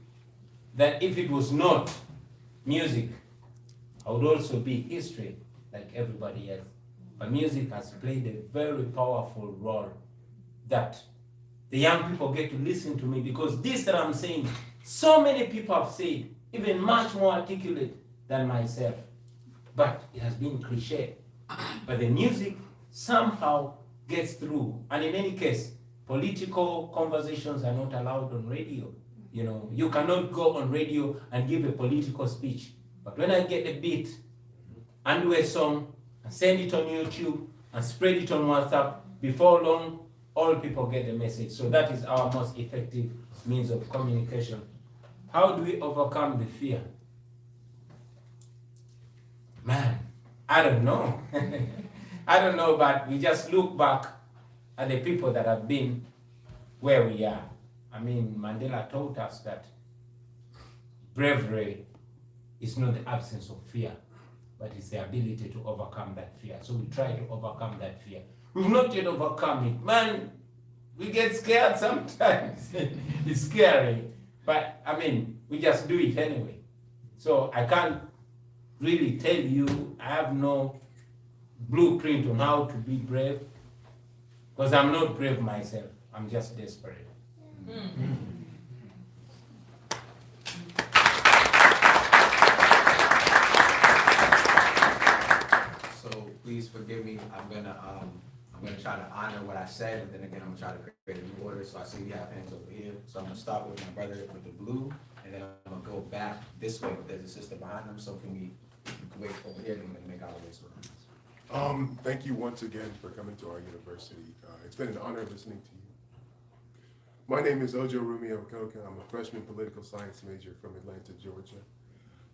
that if it was not music, I would also be history like everybody else. But music has played a very powerful role that the young people get to listen to me, because this that I'm saying, so many people have said, even much more articulate than myself. But it has been cliche. But the music somehow gets through. And in any case, political conversations are not allowed on radio. You know, you cannot go on radio and give a political speech. But when I get a beat and do a song and send it on YouTube and spread it on WhatsApp, before long, all people get the message. So that is our most effective means of communication. How do we overcome the fear? Man, I don't know. I don't know, but we just look back at the people that have been where we are. I mean, Mandela taught us that bravery is not the absence of fear, but it's the ability to overcome that fear. So we try to overcome that fear. We've not yet overcome it. Man, we get scared sometimes. It's scary. But, I mean, we just do it anyway. So I can't really tell you, I have no blueprint on how to be brave, because I'm not brave myself. I'm just desperate. So please forgive me. I'm gonna try to honor what I said, and then again I'm gonna try to create a new order. So I see we have hands over here. So I'm gonna start with my brother with the blue, and then I'm gonna go back this way. But there's a sister behind him, so can we wait over here, and we're gonna make our way around. Thank you once again for coming to our university. It's been an honor listening to you. My name is Ojo Rumi Okoka. I'm a freshman political science major from Atlanta, Georgia.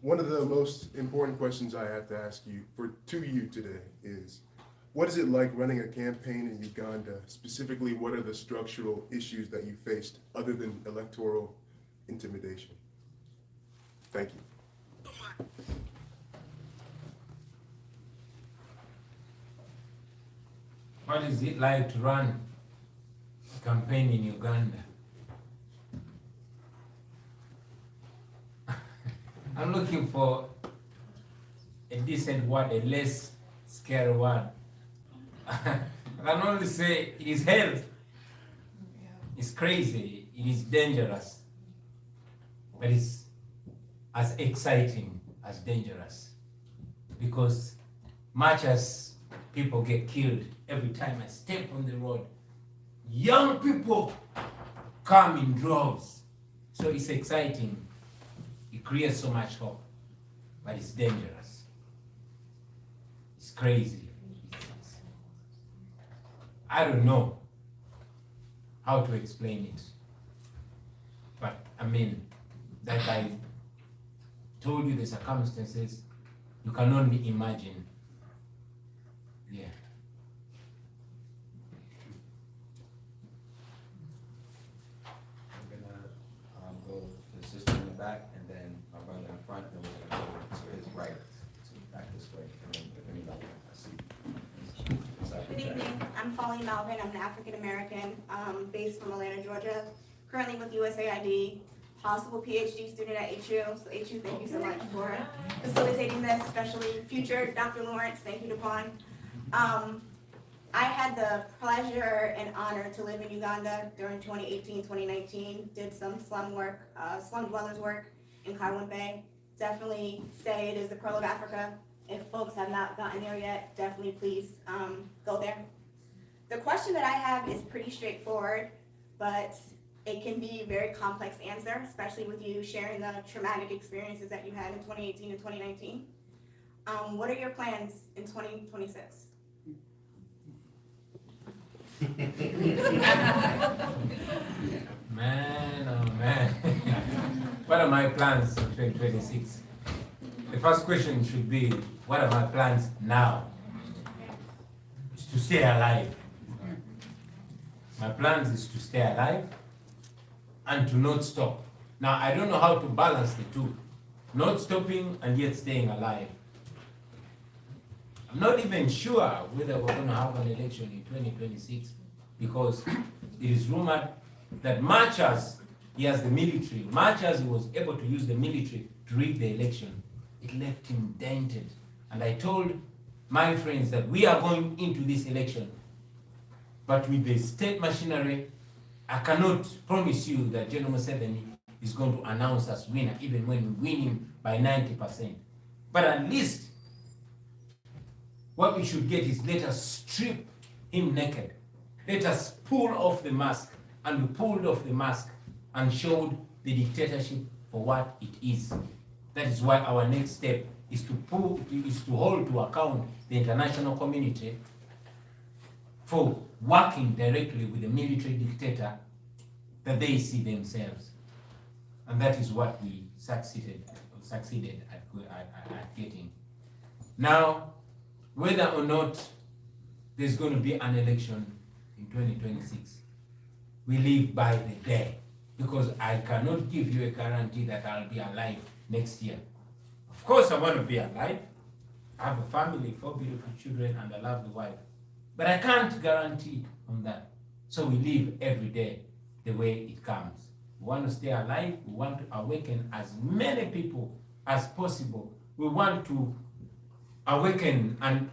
One of the most important questions I have to ask you to you today is, what is it like running a campaign in Uganda? Specifically, what are the structural issues that you faced other than electoral intimidation? Thank you. What is it like to run a campaign in Uganda? I'm looking for a decent word, a less scary word. I can only say it is hell. It's crazy. It is dangerous. But it's as exciting as dangerous. Because much as people get killed every time I step on the road, young people come in droves. So it's exciting. It creates so much hope, but it's dangerous. It's crazy. I don't know how to explain it, but I mean, that I told you the circumstances, you can only imagine. Yeah. I'm gonna go to the sister in the back, and then my brother in front, and we're gonna go to his right, so back this way, and then if anybody, I see. Good evening, I'm Pauline Melvin, I'm an African American, based from Atlanta, Georgia, currently with USAID, possible PhD student at HU, so HU, thank you so much for facilitating this, especially future Dr. Lawrence, thank you, DaQuan. I had the pleasure and honor to live in Uganda during 2018, 2019, did some slum dwellers work in Kyagulanyi Bay. Definitely say it is the Pearl of Africa. If folks have not gotten there yet, definitely please go there. The question that I have is pretty straightforward, but it can be a very complex answer, especially with you sharing the traumatic experiences that you had in 2018 and 2019. What are your plans in 2026? Man, oh man. What are my plans in 2026? The first question should be, what are my plans now? It's to stay alive. My plans is to stay alive and to not stop. Now, I don't know how to balance the two. Not stopping and yet staying alive. I'm not even sure whether we're going to have an election in 2026 because it is rumored that much as he has the military, much as he was able to use the military to rig the election, it left him dented. And I told my friends that we are going into this election, but with the state machinery, I cannot promise you that General Museveni is going to announce us winner, even when we win him by 90%. But at least what we should get is let us strip him naked. Let us pull off the mask, and we pulled off the mask and showed the dictatorship for what it is. That is why our next step is to hold to account the international community for working directly with the military dictator that they see themselves. And that is what we succeeded at getting. Now, whether or not there's going to be an election in 2026, we live by the day, because I cannot give you a guarantee that I'll be alive next year. Of course, I want to be alive. I have a family, 4 beautiful children, and a lovely wife. But I can't guarantee on that. So we live every day the way it comes. We want to stay alive. We want to awaken as many people as possible. We want to awaken and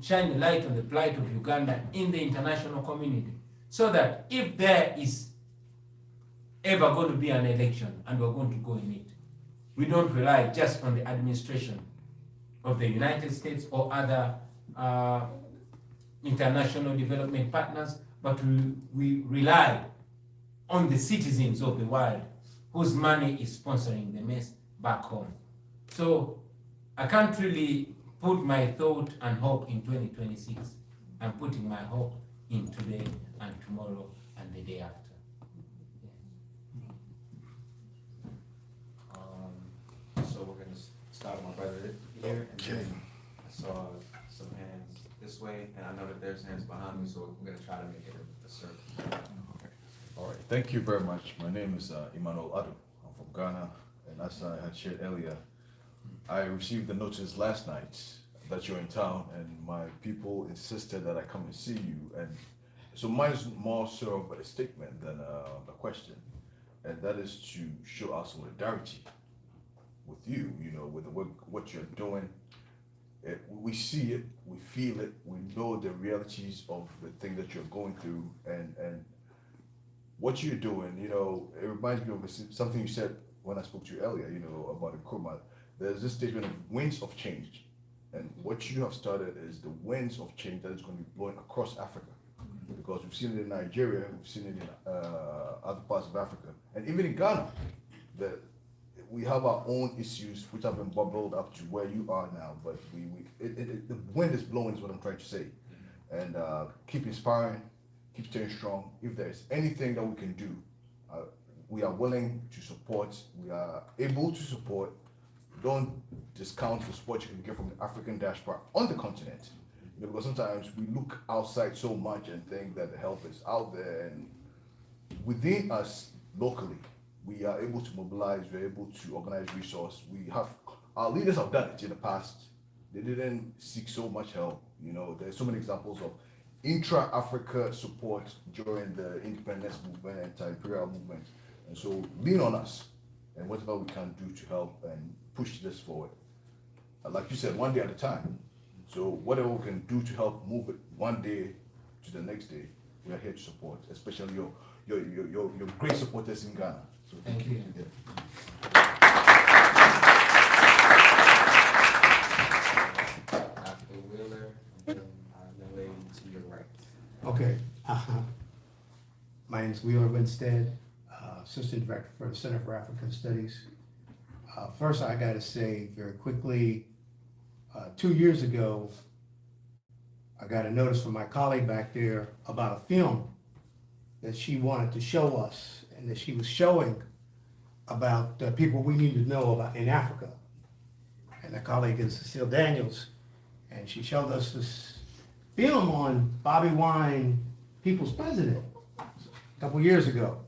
shine a light on the plight of Uganda in the international community, so that if there is ever going to be an election and we're going to go in it, we don't rely just on the administration of the United States or other international development partners, but we rely on the citizens of the world whose money is sponsoring the mess back home. So I can't really put my thought and hope in 2026. I'm putting my hope in today and tomorrow and the day after. So we're gonna start with my brother here, and then I saw some hands this way, and I know that there's hands behind me, so we're gonna try to make it a circle. All right, thank you very much. My name is Emmanuel Adu. I'm from Ghana, and as I had shared earlier, I received the notice last night that you're in town, and my people insisted that I come and see you. And so mine is more so of a statement than a question, and that is to show our solidarity with you, you know, with the work, what you're doing. We see it, we feel it, we know the realities of the thing that you're going through, and what you're doing, you know, it reminds me of something you said when I spoke to you earlier, you know, about Nkrumah. There's this statement of winds of change. And what you have started is the winds of change that is going to be blowing across Africa. Because we've seen it in Nigeria, we've seen it in other parts of Africa, and even in Ghana, that we have our own issues which have been bubbled up to where you are now, but the wind is blowing is what I'm trying to say. And keep inspiring, keep staying strong. If there is anything that we can do, we are willing to support, we are able to support. don't discount the support you can get from the African diaspora on the continent. Because sometimes we look outside so much and think that the help is out there, and within us locally, we are able to mobilize, we're able to organize resource. Our leaders have done it in the past. They didn't seek so much help. There's so many examples of intra-Africa support during the independence movement, anti-imperial movement. And so lean on us and whatever we can do to help and push this forward. Like you said, one day at a time. So whatever we can do to help move it one day to the next day, we are here to support, especially your great supporters in Ghana. So Thank you. Yeah. After Wheeler, and then the lady to your right. Okay. My name is Wheeler Winstead, Assistant Director for the Center for African Studies. First, I got to say very quickly, 2 years ago, I got a notice from my colleague back there about a film that she wanted to show us and that she was showing about people we need to know about in Africa. And the colleague is Cecile Daniels, and she showed us this film on Bobi Wine, People's President, a couple years ago.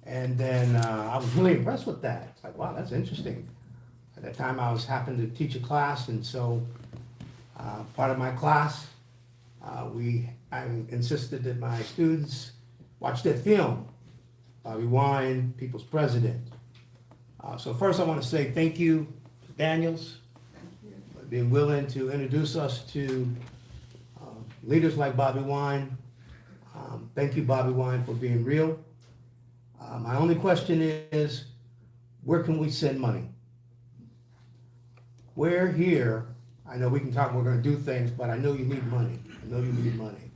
And then I was really impressed with that. It's like, wow, that's interesting. At that time, I happened to teach a class, and so part of my class, I insisted that my students watch that film, Bobi Wine, People's President. So first, I want to say thank you, Daniels, for being willing to introduce us to leaders like Bobi Wine. Thank you, Bobi Wine, for being real. My only question is, where can we send money? Where here, I know we can talk, we're gonna do things, but I know you need money. I know you need money.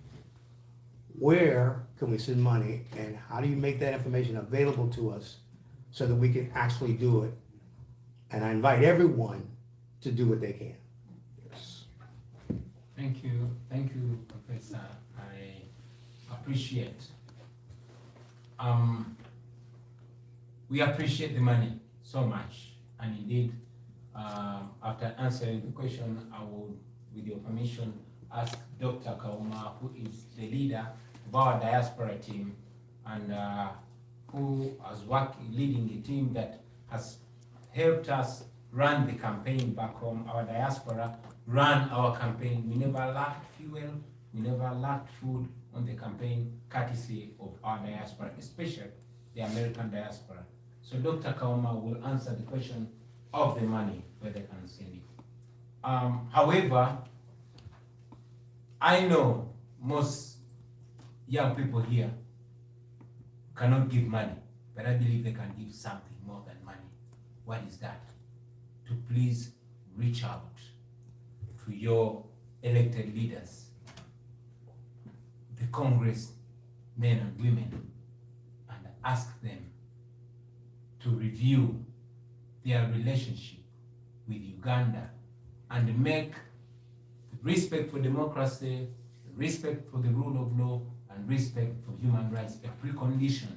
Where can we send money, and how do you make that information available to us so that we can actually do it? And I invite everyone to do what they can. Yes. Thank you, Professor. I appreciate. We appreciate the money so much, and indeed, after answering the question, I will, with your permission, ask Dr. Kauma, who is the leader of our diaspora team, and who has worked leading the team that has helped us run the campaign back home. Our diaspora ran our campaign. We never lacked fuel, we never lacked food on the campaign, courtesy of our diaspora, especially the American diaspora. So Dr. Kauma will answer the question of the money, where they can send it. However, I know most young people here cannot give money, but I believe they can give something more than money. What is that? To please reach out to your elected leaders, the Congress men and women, and ask them to review their relationship with Uganda and make respect for democracy, respect for the rule of law, and respect for human rights a precondition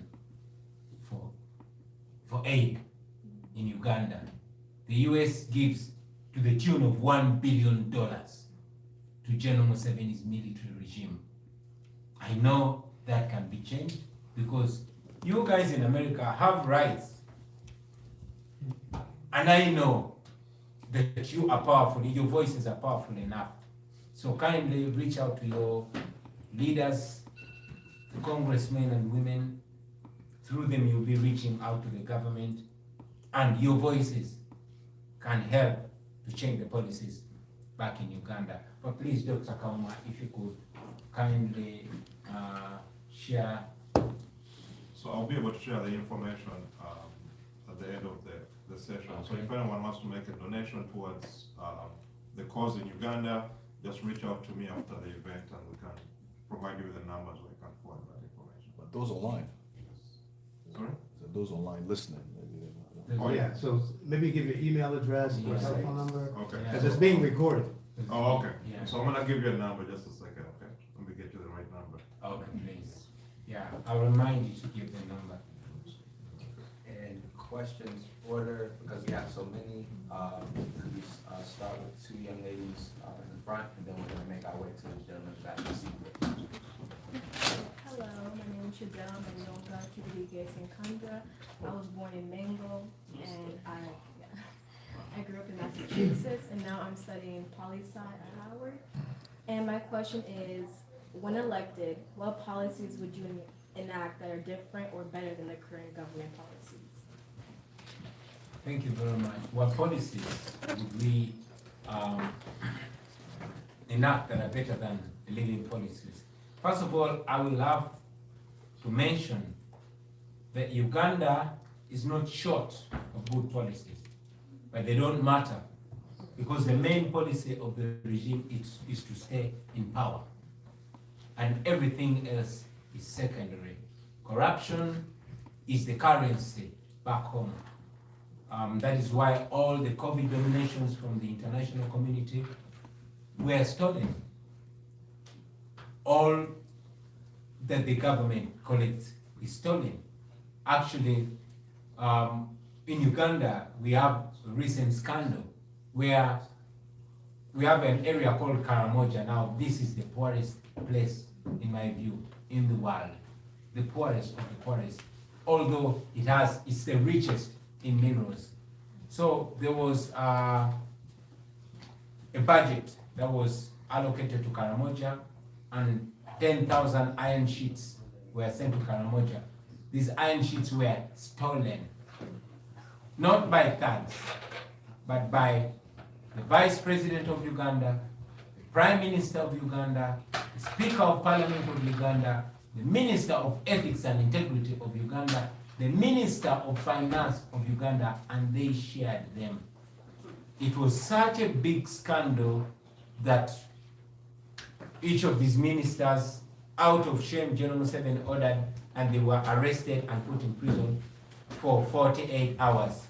for aid in Uganda. The US gives to the tune of $1 billion to General Museveni's military regime. I know that can be changed because you guys in America have rights. And I know that you are powerful, your voices are powerful enough. So kindly reach out to your leaders, the congressmen and women. Through them you'll be reaching out to the government, and your voices can help to change the policies back in Uganda. But please, Dr. Kauma, if you could kindly share. So I'll be able to share the information at the end of the session. Okay. So if anyone wants to make a donation towards the cause in Uganda, just reach out to me after the event and we can provide you with the numbers where you can forward that information. But those online. Sorry? So those online listening. Oh, yeah, so maybe give your email address or Yes. telephone number, Okay. because it's being recorded. Oh, okay. Yeah. So I'm gonna give you a number just a second, okay? Let me get you the right number. Okay, please. Yeah, I'll remind you to give the number. And questions order, because we have so many, could we start with two young ladies in the front, and then we're gonna make our way to the gentleman back to see. Hello, my name is Chidel Manyonga Kyagulanyi Ssentamu. I was born in Mango, and I grew up in Massachusetts, and now I'm studying poli-sci at Howard. And my question is, when elected, what policies would you enact that are different or better than the current government policies? Thank you very much. What policies would we enact that are better than the living policies? First of all, I will have to mention that Uganda is not short of good policies, but they don't matter because the main policy of the regime is to stay in power, and everything else is secondary. Corruption is the currency back home. That is why all the COVID donations from the international community were stolen. All that the government collects is stolen. Actually, in Uganda, we have a recent scandal where we have an area called Karamoja. Now, this is the poorest place, in my view, in the world. The poorest of the poorest, although it's the richest in minerals. So there was a budget that was allocated to Karamoja, and 10,000 iron sheets were sent to Karamoja. These iron sheets were stolen, not by thugs, but by the Vice President of Uganda, the Prime Minister of Uganda, the Speaker of Parliament of Uganda, the Minister of Ethics and Integrity of Uganda, the Minister of Finance of Uganda, and they shared them. It was such a big scandal that each of these ministers, out of shame, General Museveni ordered, and they were arrested and put in prison for 48 hours.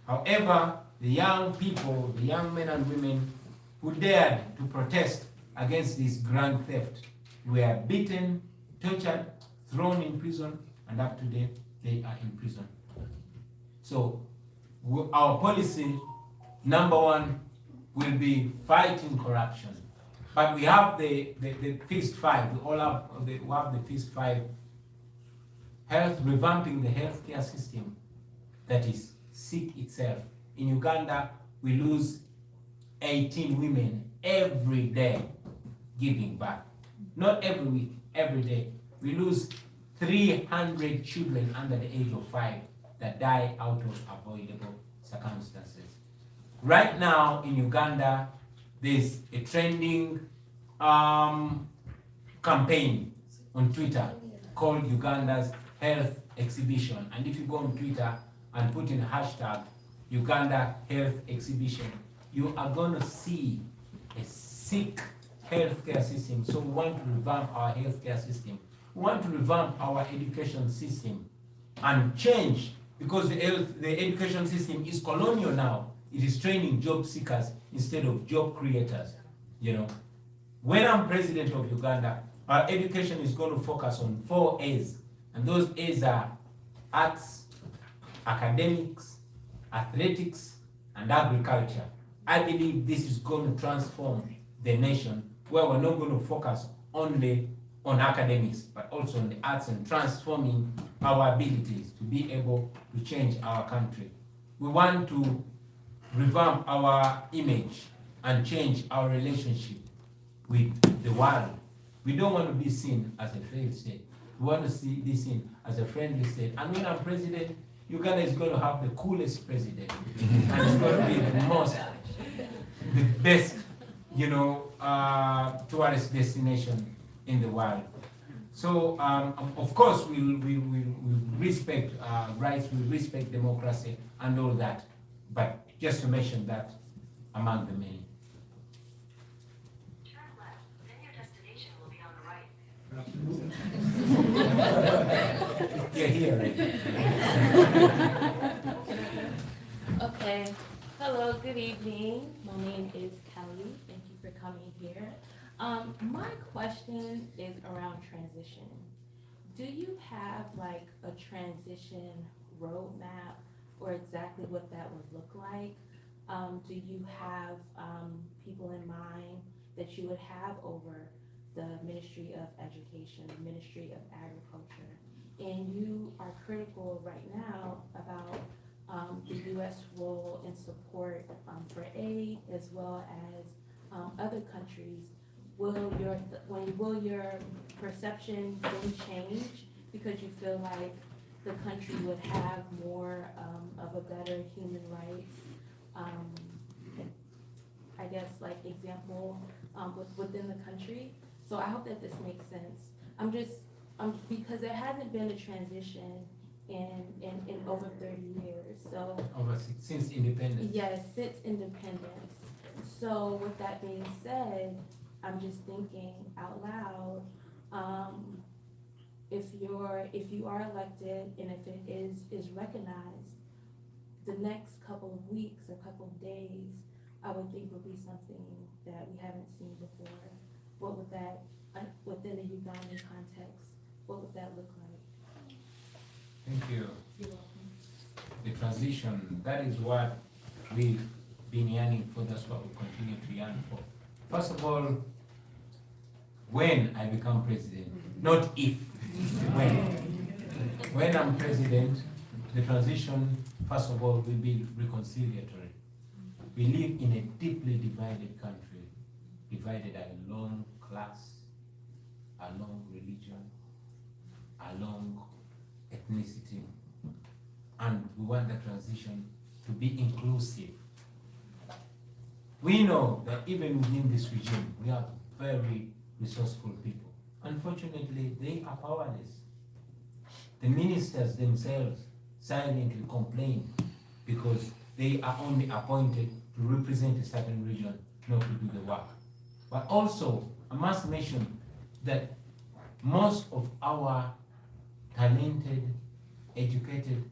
However, the young people, the young men and women who dared to protest against this grand theft were beaten, tortured, thrown in prison, and up to date, they are in prison. So our policy, number one, will be fighting corruption. But we have the fixed five. We have the fixed five. Revamping the healthcare system that is sick itself. In Uganda, we lose 18 women every day giving birth. Not every week, every day. We lose 300 children under the age of 5 that die out of avoidable circumstances. Right now in Uganda, there's a trending campaign on Twitter called Uganda's Health Exhibition. And if you go on Twitter and put in hashtag Uganda Health Exhibition, you are going to see a sick healthcare system. So we want to revamp our healthcare system. We want to revamp our education system and change, because the education system is colonial now. It is training job seekers instead of job creators. You know, when I'm president of Uganda, our education is going to focus on 4 A's, and those A's are arts, academics, athletics, and agriculture. I believe this is going to transform the nation, where we're not going to focus only on academics, but also on the arts and transforming our abilities to be able to change our country. We want to revamp our image and change our relationship with the world. We don't want to be seen as a failed state. We want to be seen as a friendly state. And when I'm president, Uganda is going to have the coolest president. And it's going to be the best, tourist destination in the world. So, of course, we respect rights, we respect democracy and all that. But just to mention that among the many. Turn left, then your destination will be on the right. You're here, right? Okay. Hello, good evening. My name is Kelly. Thank you for coming here. My question is around transition. Do you have like a transition roadmap or exactly what that would look like? Do you have people in mind that you would have over the Ministry of Education, the Ministry of Agriculture? And you are critical right now about the U.S. role in support for aid as well as other countries. Will your perception then change because you feel like the country would have more of a better human rights, I guess, like example within the country? So I hope that this makes sense. Because there hasn't been a transition in over 30 years, so. Since independence. Yes, since independence. So with that being said, I'm just thinking out loud, if you are elected and if it is recognized, the next couple of weeks or couple of days, I would think would be something that we haven't seen before. What would that, within the Ugandan context, what would that look like? Thank you. You're welcome. The transition, that is what we've been yearning for, that's what we continue to yearn for. First of all, when I become president, not if, when. When I'm president, the transition, first of all, will be reconciliatory. We live in a deeply divided country, divided along class, along religion, along ethnicity, and we want the transition to be inclusive. We know that even within this regime, we have very resourceful people. Unfortunately, they are powerless. The ministers themselves silently complain because they are only appointed to represent a certain region, not to do the work. But also, I must mention that most of our talented, educated,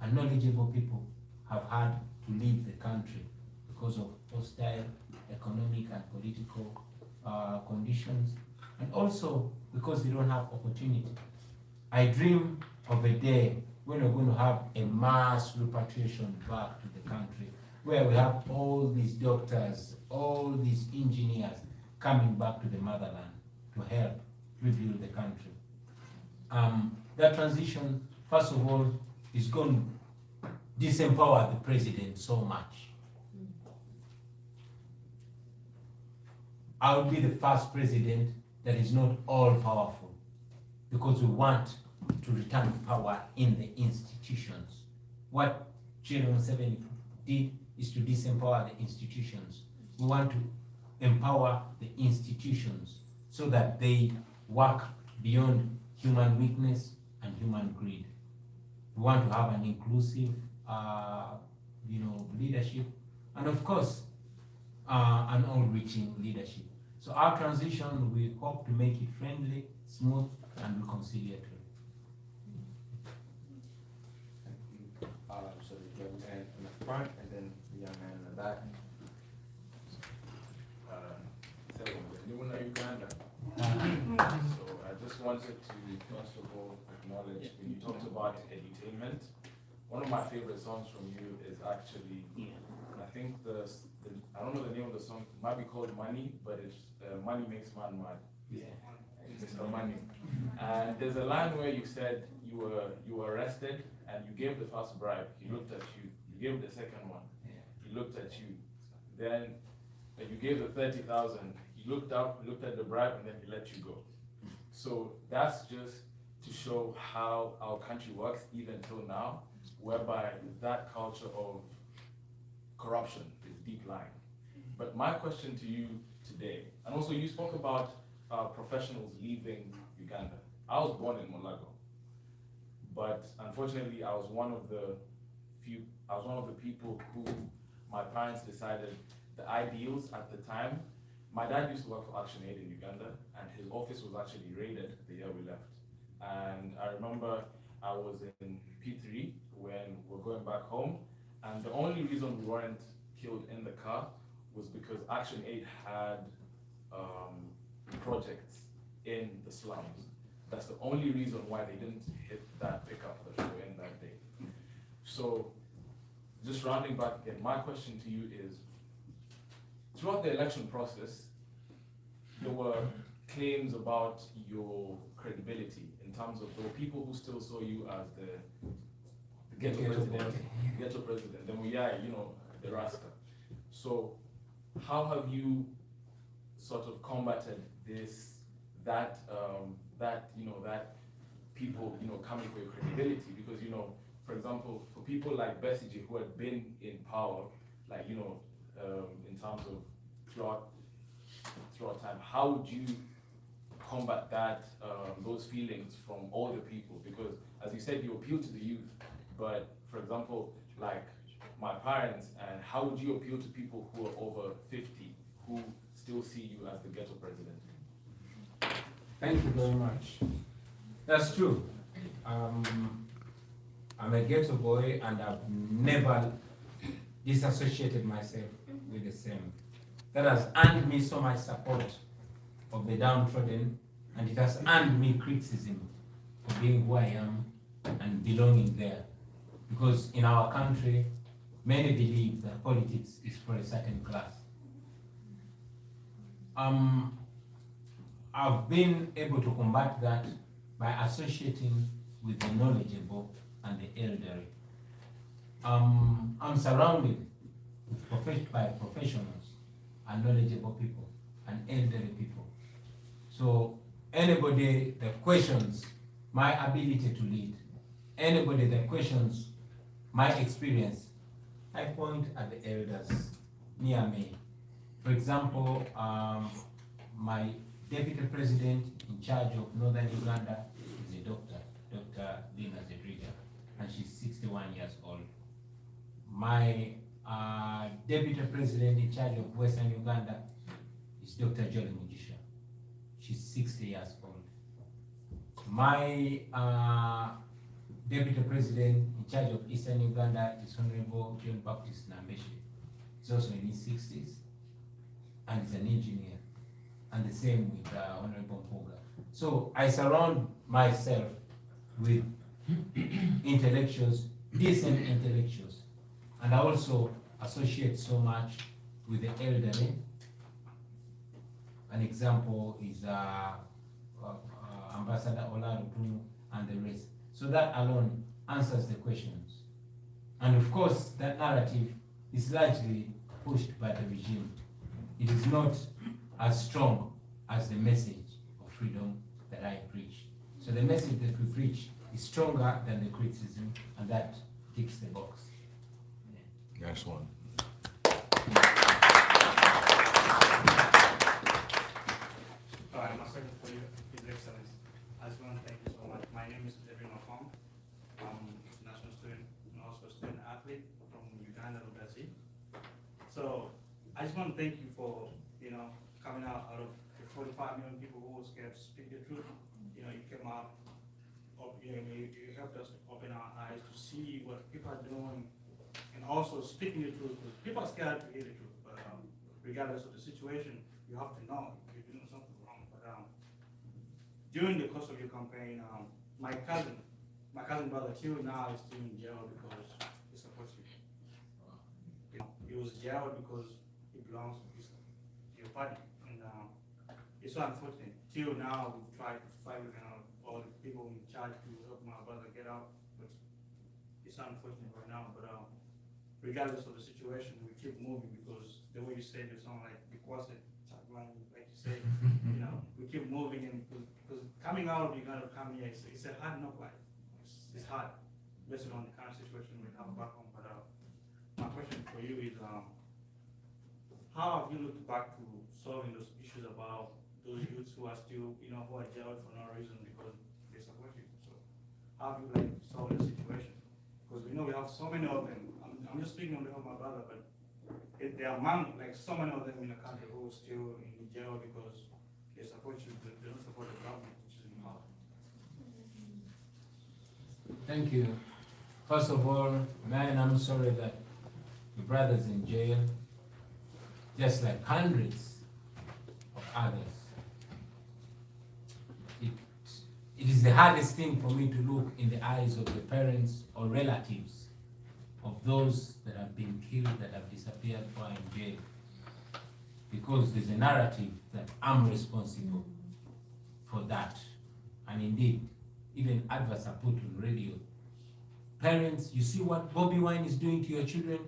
and knowledgeable people have had to leave the country because of hostile economic and political conditions, and also because they don't have opportunity. I dream of a day when we're going to have a mass repatriation back to the country, where we have all these doctors, all these engineers coming back to the motherland to help rebuild the country. That transition, first of all, is going to disempower the president so much. I will be the first president that is not all powerful, because we want to return power in the institutions. What General 7 did is to disempower the institutions. We want to empower the institutions so that they work beyond human weakness and human greed. We want to have an inclusive, leadership, and of course, an all-reaching leadership. So our transition, we hope to make it friendly, smooth, and reconciliatory. So the young man in the front, and then the young man in the back. Uganda. So I just wanted to first of all acknowledge when you talked about edutainment. One of my favorite songs from you is actually, I think I don't know the name of the song. It might be called Money, but it's Money Makes Man Mad. Yeah. Mr. Money. And there's a line where you said you were arrested and you gave the first bribe. He looked at you. You gave the second one. He looked at you. Then you gave the 30,000. He looked up, looked at the bribe, and then he let you go. So that's just to show how our country works even till now, whereby that culture of corruption is deep lying. But my question to you today, and also you spoke about professionals leaving Uganda. I was born in Mulago, but unfortunately I was one of the people who my parents decided the ideals at the time. My dad used to work for Action Aid in Uganda, and his office was actually raided the year we left. And I remember I was in P3 when we were going back home, and the only reason we weren't killed in the car was because Action Aid had projects in the slums. That's the only reason why they didn't hit that pickup that we were in that day. So just rounding back again, my question to you is, throughout the election process, there were claims about your credibility in terms of there were people who still saw you as the ghetto president, then we are, the Rasta. So how have you sort of combated that people, coming for your credibility? Because, for example, for people like Besigye who had been in power, like, in terms of throughout time, how would you combat that, those feelings from older people? Because as you said, you appeal to the youth, but for example, like my parents, and how would you appeal to people who are over 50 who still see you as the ghetto president? Thank you very much. That's true. I'm a ghetto boy and I've never disassociated myself with the same. That has earned me so much support of the downtrodden, and it has earned me criticism for being who I am and belonging there. Because in our country, many believe that politics is for a certain class. I've been able to combat that by associating with the knowledgeable and the elderly. I'm surrounded by professionals and knowledgeable people and elderly people. So anybody that questions my ability to lead, anybody that questions my experience, I point at the elders near me. For example, my deputy president in charge of Northern Uganda is a doctor, Dr. Dina Zedriga, and she's 61 years old. My deputy president in charge of Western Uganda is Dr. Jolly Mujisha. She's 60 years old. My deputy president in charge of Eastern Uganda is Honorable John Baptist Nambeshi. He's also in his 60s and he's an engineer. And the same with Honorable Mpuga. So I surround myself with intellectuals, decent intellectuals, and I also associate so much with the elderly. An example is Ambassador Olarutumu and the rest. So that alone answers the questions. And of course, that narrative is largely pushed by the regime. It is not as strong as the message of freedom that I preach. So the message that we preach is stronger than the criticism, and that ticks the box. Next one. My second for you, His Excellency. I just want to thank you so much. My name is David Mafong. I'm a national student and also a student athlete from Uganda and Brazil. So I just want to thank you for, coming out of the 45 million people who were scared to speak the truth. You came out, you helped us open our eyes to see what people are doing and also speaking the truth, because people are scared to hear the truth. But regardless of the situation, you have to know if you're doing something wrong. But during the course of your campaign, my cousin brother till now is still in jail because he supports you. He was jailed because he belongs to your party. It's so unfortunate. Till now, we've tried to fight with all the people in charge to help my brother get out, but it's unfortunate right now. But regardless of the situation, we keep moving because the way you said it sounds like Kyagulanyi, like you said, we keep moving, and because coming out of Uganda, come here, it's a hard knock life. It's hard, based on the current situation we have back home. But my question for you is, how have you looked back to solving those issues about those youths who are still, who are jailed for no reason because they support you? So how have you solved the situation? Because we know we have so many of them. I'm just speaking on behalf of my brother, but there are so many of them in the country who are still in jail because they support you, but they don't support the government, which is in power. Thank you. First of all, man, I'm sorry that your brother's in jail, just like hundreds of others. It is the hardest thing for me to look in the eyes of the parents or relatives of those that have been killed, that have disappeared, or are in jail. Because there's a narrative that I'm responsible for that. And indeed, even adverts are put on radio. Parents, you see what Bobi Wine is doing to your children?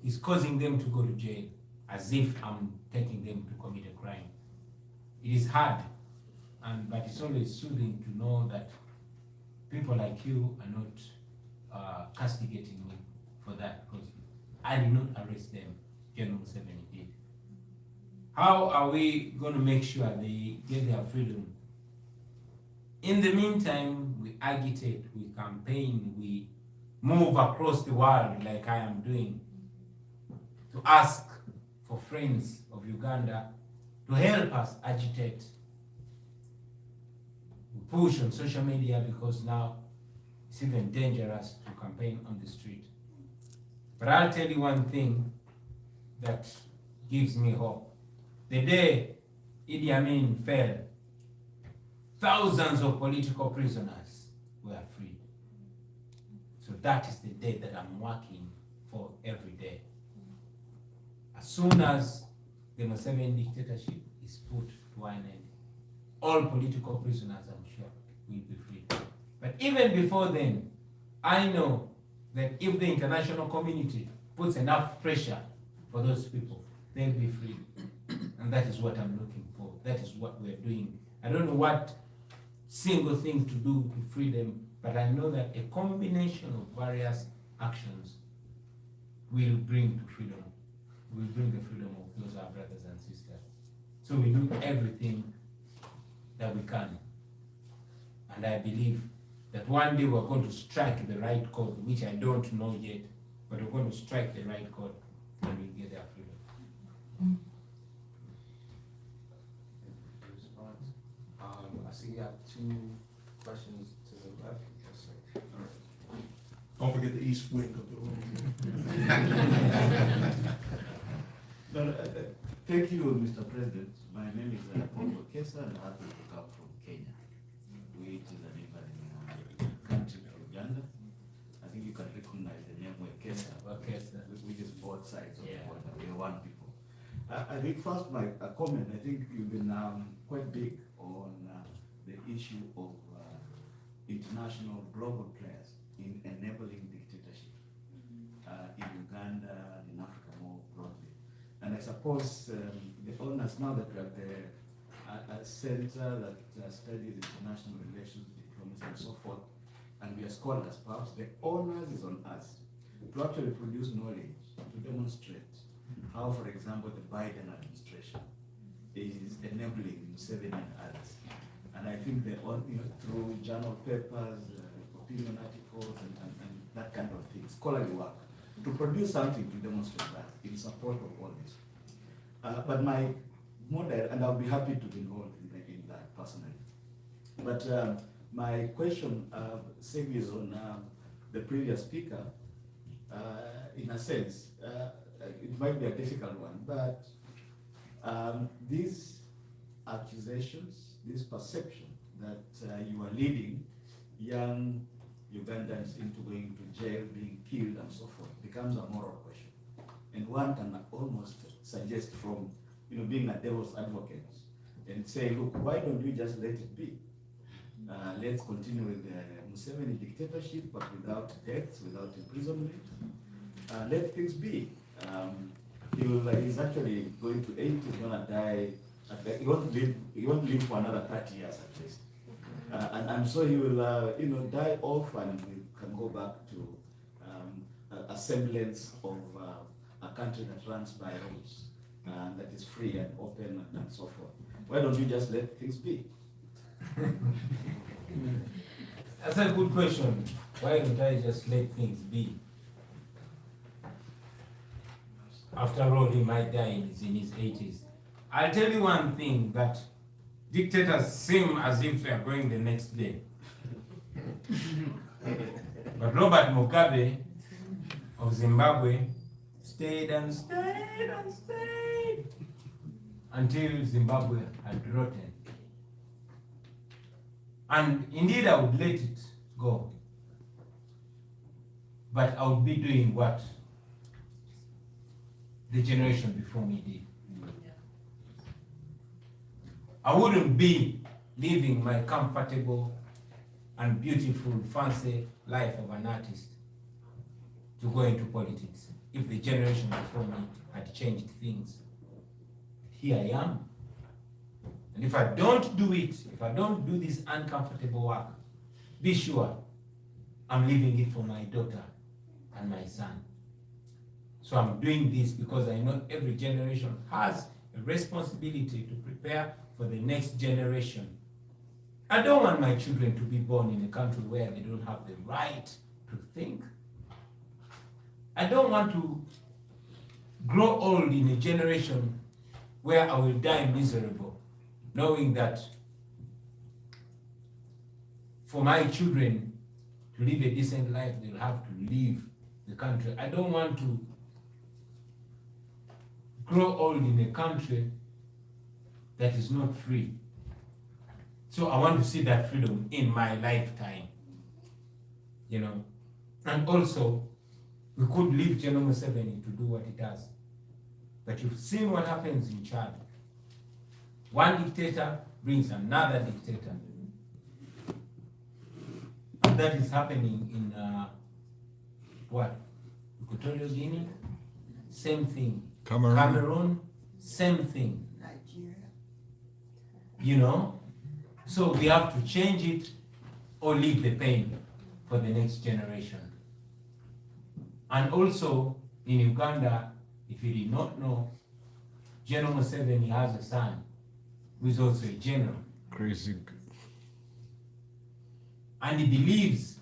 He's causing them to go to jail, as if I'm taking them to commit a crime. It is hard, but it's always soothing to know that people like you are not castigating me for that, because I did not arrest them. General Museveni did. How are we going to make sure they get their freedom? In the meantime, we agitate, we campaign, we move across the world like I am doing to ask for friends of Uganda to help us agitate. We push on social media because now it's even dangerous to campaign on the street. But I'll tell you one thing that gives me hope. The day Idi Amin fell, thousands of political prisoners were freed. So that is the day that I'm working for every day. As soon as the Museveni dictatorship is put to an end, all political prisoners, I'm sure, will be freed. But even before then, I know that if the international community puts enough pressure for those people, they'll be freed. And that is what I'm looking for. That is what we're doing. I don't know what single thing to do to free them, but I know that a combination of various actions will bring to freedom. Will bring the freedom of those our brothers and sisters. So we do everything that we can. And I believe that one day we're going to strike the right chord, which I don't know yet, but we're going to strike the right chord and we'll get their freedom. I see you have 2 questions to the left. Yes, sir. All right. Don't forget the east wing of the room. Thank you, Mr. President. My name is Bobi and I happen to come from Kenya, which is a neighboring country to Uganda. I think you can recognize the name Wekesa, which is both sides of the border. We are one people. I think first my comment, I think you've been quite big on the issue of international global players in enabling dictatorship in Uganda and in Africa more broadly. And I suppose the owners, now that we have a center that studies international relations, diplomacy and so forth, and we are scholars, perhaps the onus is on us to actually produce knowledge to demonstrate how, for example, the Biden administration is enabling Museveni and others. And I think through journal papers, opinion articles, and that kind of thing, scholarly work, to produce something to demonstrate that in support of all this. But my model, and I'll be happy to be involved in that personally. But my question segues on the previous speaker. In a sense, it might be a difficult one, but these accusations, this perception that you are leading young Ugandans into going to jail, being killed and so forth, becomes a moral question. And one can almost suggest from being a devil's advocate and say, look, why don't we just let it be? Let's continue with the Museveni dictatorship, but without deaths, without imprisonment. Let things be. He's actually going to 80, he's going to die. He won't live for another 30 years at least. And I'm sure he will die off and we can go back to a semblance of a country that runs by rules, that is free and open and so forth. Why don't you just let things be? That's a good question. Why don't I just let things be? After all, he might die in his 80s. I'll tell you one thing, that dictators seem as if they are going the next day. But Robert Mugabe of Zimbabwe stayed and stayed and stayed until Zimbabwe had rotten. And indeed, I would let it go. but I would be doing what the generation before me did. I wouldn't be living my comfortable and beautiful, fancy life of an artist to go into politics if the generation before me had changed things. Here I am. And if I don't do it, if I don't do this uncomfortable work, be sure I'm leaving it for my daughter and my son. So I'm doing this because I know every generation has a responsibility to prepare for the next generation. I don't want my children to be born in a country where they don't have the right to think. I don't want to grow old in a generation where I will die miserable, knowing that for my children to live a decent life, they'll have to leave the country. I don't want to grow old in a country that is not free. So I want to see that freedom in my lifetime, you know. And also, we could leave General Museveni to do what he does. But you've seen what happens in Chad. One dictator brings another dictator. And that is happening in Equatorial Guinea? Same thing. Cameroon? Same thing. Nigeria. You know? So we have to change it or leave the pain for the next generation. And also, in Uganda, if you did not know, General Museveni has a son who is also a general. Crazy. And he believes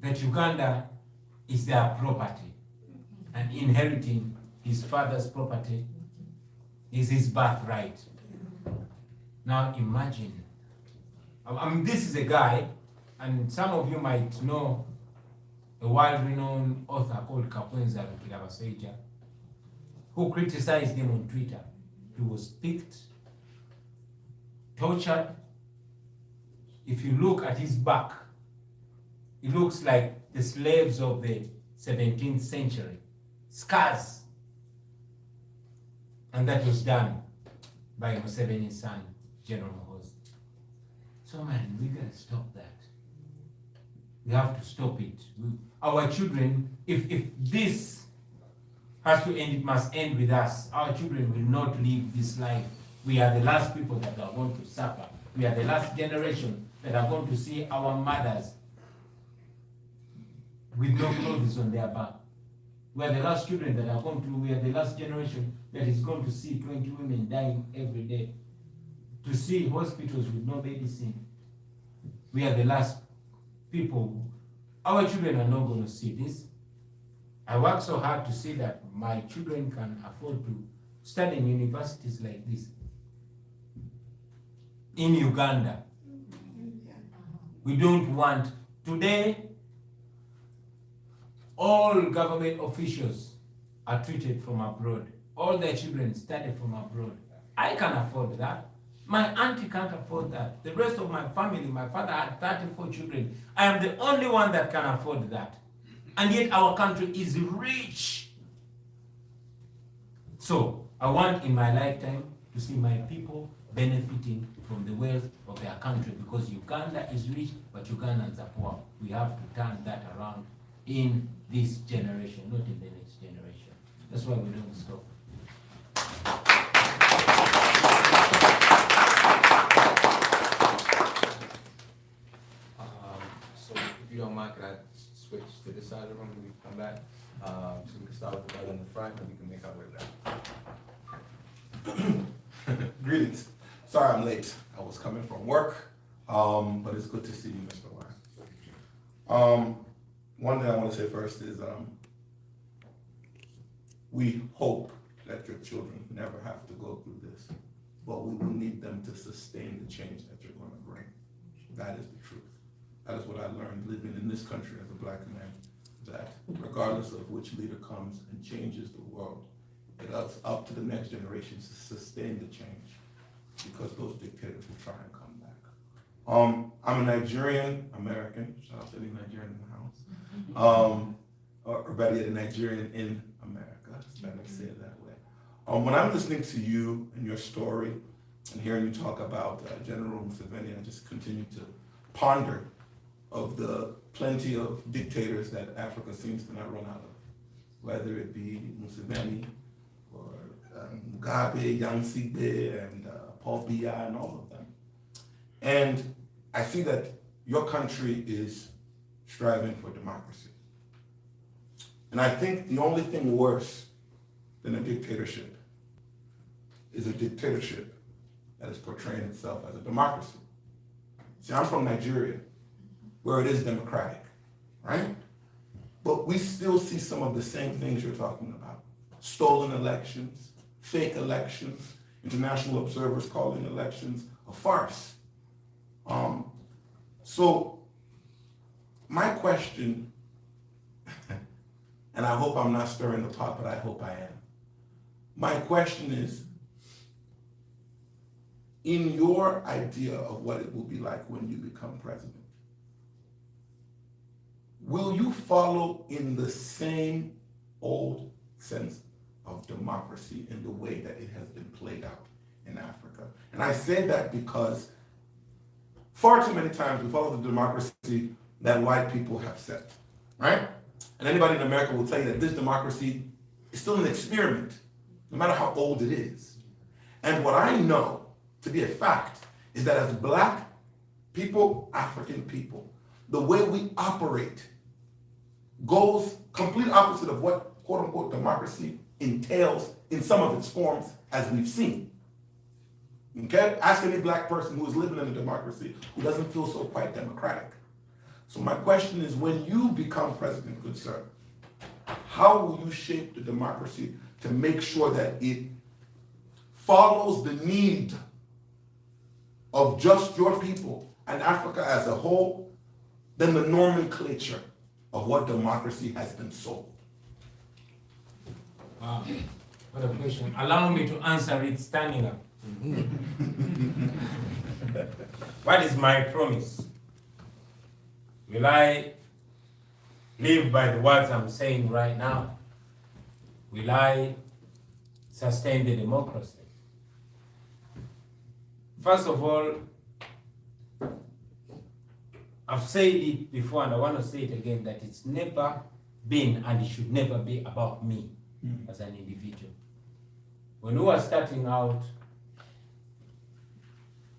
that Uganda is their property. And inheriting his father's property is his birthright. Now imagine, I mean, this is a guy, and some of you might know a world-renowned author called Kakwenza Rukilabaseja, who criticized him on Twitter. He was picked, tortured. If you look at his back, it looks like the slaves of the 17th century. Scars. And that was done by Museveni's son, General Muhoozi. So man, we gotta stop that. We have to stop it. Our children, if this has to end, it must end with us. Our children will not live this life. We are the last people that are going to suffer. We are the last generation that are going to see our mothers with no clothes on their back. We are the last children that are going to, we are the last generation that is going to see 20 women dying every day. To see hospitals with no medicine. We are the last people. Our children are not going to see this. I work so hard to see that my children can afford to study in universities like this. In Uganda. We don't want, today, all government officials are treated from abroad. All their children study from abroad. I can afford that. My auntie can't afford that. The rest of my family, my father had 34 children. I am the only one that can afford that. And yet our country is rich. So I want in my lifetime to see my people benefiting from the wealth of their country, because Uganda is rich, but Ugandans are poor. We have to turn that around in this generation, not in the next generation. That's why we don't stop. So if you don't mind, can I switch to this side of the room when we come back? So we can start with the brother in the front and we can make our way back. Greetings. Sorry I'm late. I was coming from work, but it's good to see you, Mr. Lawrence. One thing I want to say first is we hope that your children never have to go through this, but we will need them to sustain the change that you're going to bring. That is the truth. That is what I learned living in this country as a black man, that regardless of which leader comes and changes the world, it's up to the next generation to sustain the change, because those dictators will try and come back. I'm a Nigerian American. Shout out to any Nigerian in the house. or better yet, a Nigerian in America. Let me say it that way. When I'm listening to you and your story and hearing you talk about General Museveni, I just continue to ponder of the plenty of dictators that Africa seems to not run out of, whether it be Museveni or Mugabe, Yansibe, and Paul Biya, and all of them. And I see that your country is striving for democracy. And I think the only thing worse than a dictatorship is a dictatorship that is portraying itself as a democracy. See, I'm from Nigeria, where it is democratic, right? But we still see some of the same things you're talking about. Stolen elections, fake elections, international observers calling elections a farce. So my question, and I hope I'm not stirring the pot, but I hope I am. My question is, in your idea of what it will be like when you become president, will you follow in the same old sense of democracy in the way that it has been played out in Africa? And I say that because far too many times we follow the democracy that white people have set, right? And anybody in America will tell you that this democracy is still an experiment, no matter how old it is. And what I know to be a fact is that as Black people, African people, the way we operate goes complete opposite of what quote unquote democracy entails in some of its forms as we've seen. Okay? Ask any Black person who is living in a democracy who doesn't feel so quite democratic. So my question is, when you become president, good sir, how will you shape the democracy to make sure that it follows the need of just your people and Africa as a whole, than the nomenclature of what democracy has been sold? Wow, what a question. Allow me to answer it standing up. What is my promise? Will I live by the words I'm saying right now? Will I sustain the democracy? First of all, I've said it before and I want to say it again, that it's never been and it should never be about me as an individual. When we were starting out,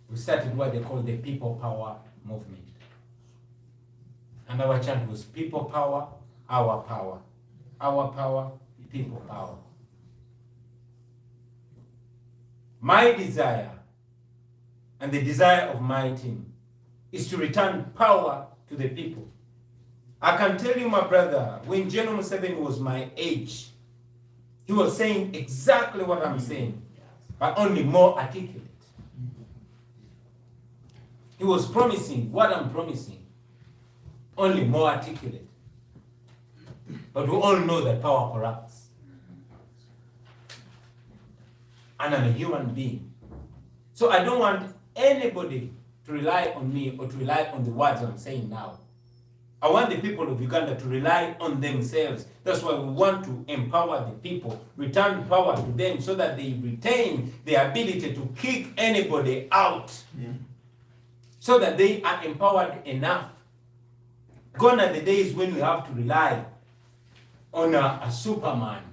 we started what they call the People Power movement. And our chant was people power, our power. Our power, people power. My desire and the desire of my team is to return power to the people. I can tell you, my brother, when General Museveni was my age, he was saying exactly what I'm saying, but only more articulate. He was promising what I'm promising, only more articulate. But we all know that power corrupts. And I'm a human being. So I don't want anybody to rely on me or to rely on the words I'm saying now. I want the people of Uganda to rely on themselves. That's why we want to empower the people, return power to them so that they retain the ability to kick anybody out. So that they are empowered enough. Gone are the days when we have to rely on a superman,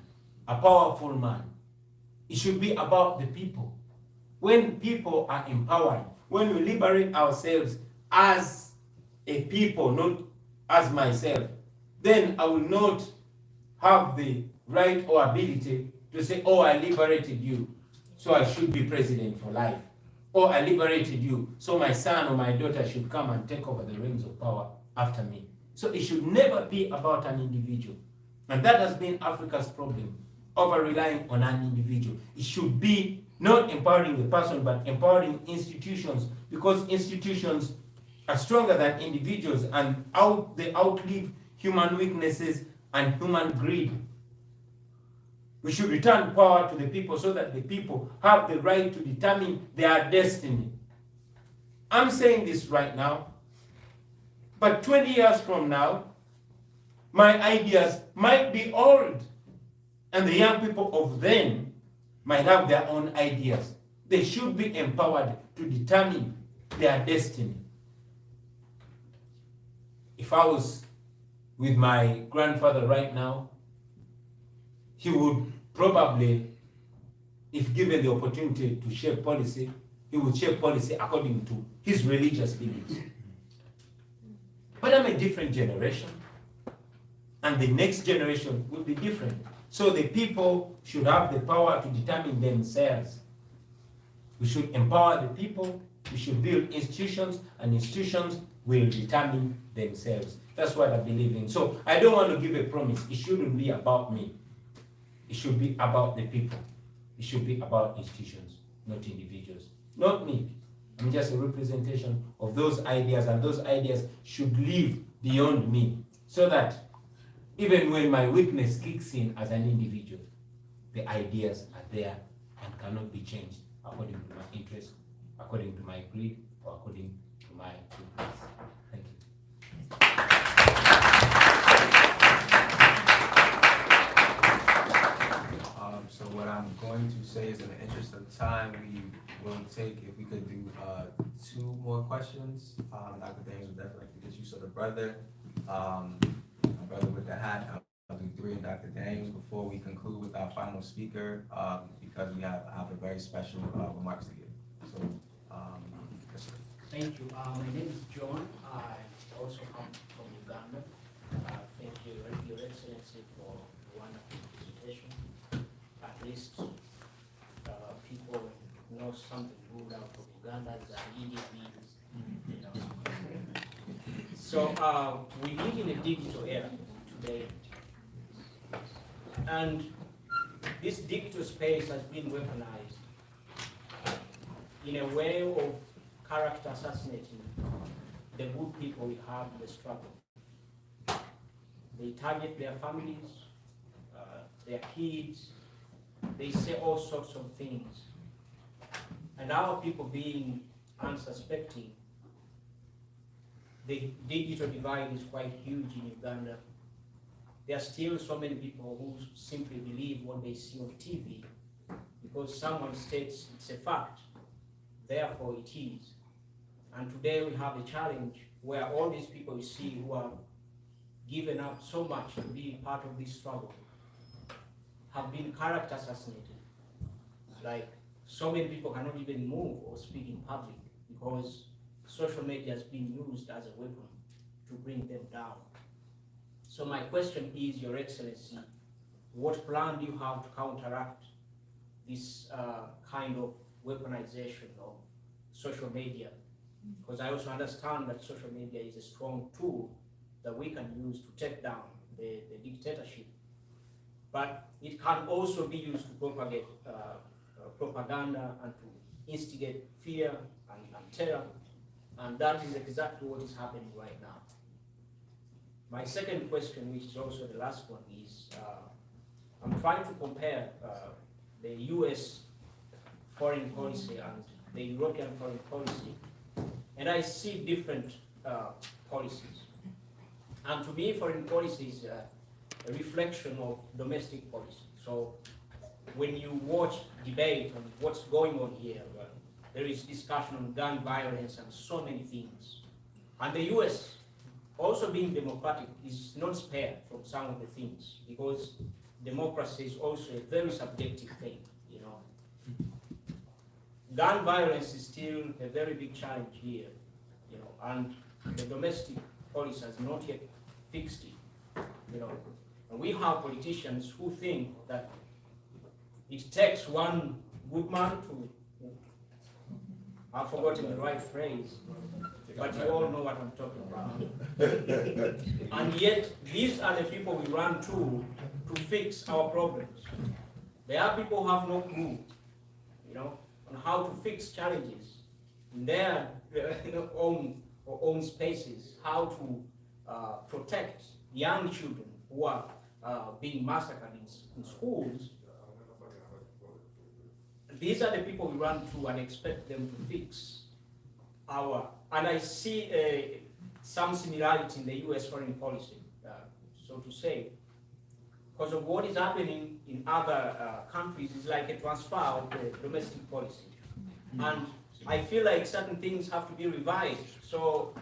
a powerful man. It should be about the people. When people are empowered, when we liberate ourselves as a people, not as myself, then I will not have the right or ability to say, oh, I liberated you, so I should be president for life. Or I liberated you, so my son or my daughter should come and take over the reins of power after me. So it should never be about an individual. And that has been Africa's problem, over-relying on an individual. It should be not empowering the person, but empowering institutions, because institutions are stronger than individuals and they outlive human weaknesses and human greed. We should return power to the people so that the people have the right to determine their destiny. I'm saying this right now, but 20 years from now, My ideas might be old, and the young people of then might have their own ideas. They should be empowered to determine their destiny. If I was with my grandfather right now, he would probably, if given the opportunity to shape policy, he would shape policy according to his religious beliefs. But I'm a different generation, and the next generation will be different. So the people should have the power to determine themselves. We should empower the people, we should build institutions, and institutions will determine themselves. That's what I believe in. So I don't want to give a promise. It shouldn't be about me. It should be about the people. It should be about institutions, not individuals. Not me. I'm just a representation of those ideas, and those ideas should live beyond me, so that even when my weakness kicks in as an individual, the ideas are there and cannot be changed according to my interest, according to my greed, or according to my weakness. Thank you. So what I'm going to say is, in the interest of time, we will take, if we could do 2 more questions. Dr. Daniels will definitely like to get you. So the brother, my brother with the hat, I'll do 3 of Dr. Daniels before we conclude with our final speaker, because we have a very special remarks to give. So, yes, sir. Thank you. My name is John. I also come from Uganda. Thank you, Your Excellency, for a wonderful presentation. At least people know something good out of Uganda than individuals. You know. So we live in a digital era today, and this digital space has been weaponized in a way of character assassinating the good people we have in the struggle. They target their families, their kids, they say all sorts of things. And our people being unsuspecting, the digital divide is quite huge in Uganda. There are still so many people who simply believe what they see on TV because someone states it's a fact, therefore it is. And today we have a challenge where all these people you see who have given up so much to be part of this struggle have been character assassinated. Like, so many people cannot even move or speak in public because social media has been used as a weapon to bring them down. So my question is, Your Excellency, what plan do you have to counteract this kind of weaponization of social media? Because I also understand that social media is a strong tool that we can use to take down the dictatorship. But it can also be used to propagate propaganda and to instigate fear and terror. And that is exactly what is happening right now. My second question, which is also the last one, is I'm trying to compare the US foreign policy and the European foreign policy, and I see different policies. And to me, foreign policy is a reflection of domestic policy. So when you watch debate on what's going on here, there is discussion on gun violence and so many things. And the US, also being democratic, is not spared from some of the things, because democracy is also a very subjective thing, you know. Gun violence is still a very big challenge here, you know, and the domestic policy has not yet fixed it, you know. And we have politicians who think that it takes one good man to, I've forgotten the right phrase, but you all know what I'm talking about. And yet, these are the people we run to fix our problems. There are people who have no clue, you know, on how to fix challenges in their own spaces, how to protect young children who are being massacred in schools. These are the people we run to and expect them to fix and I see some similarity in the US foreign policy. So so to say. Because of what is happening in other countries is like a transfer of the domestic policy. And I feel like certain things have to be revised. So,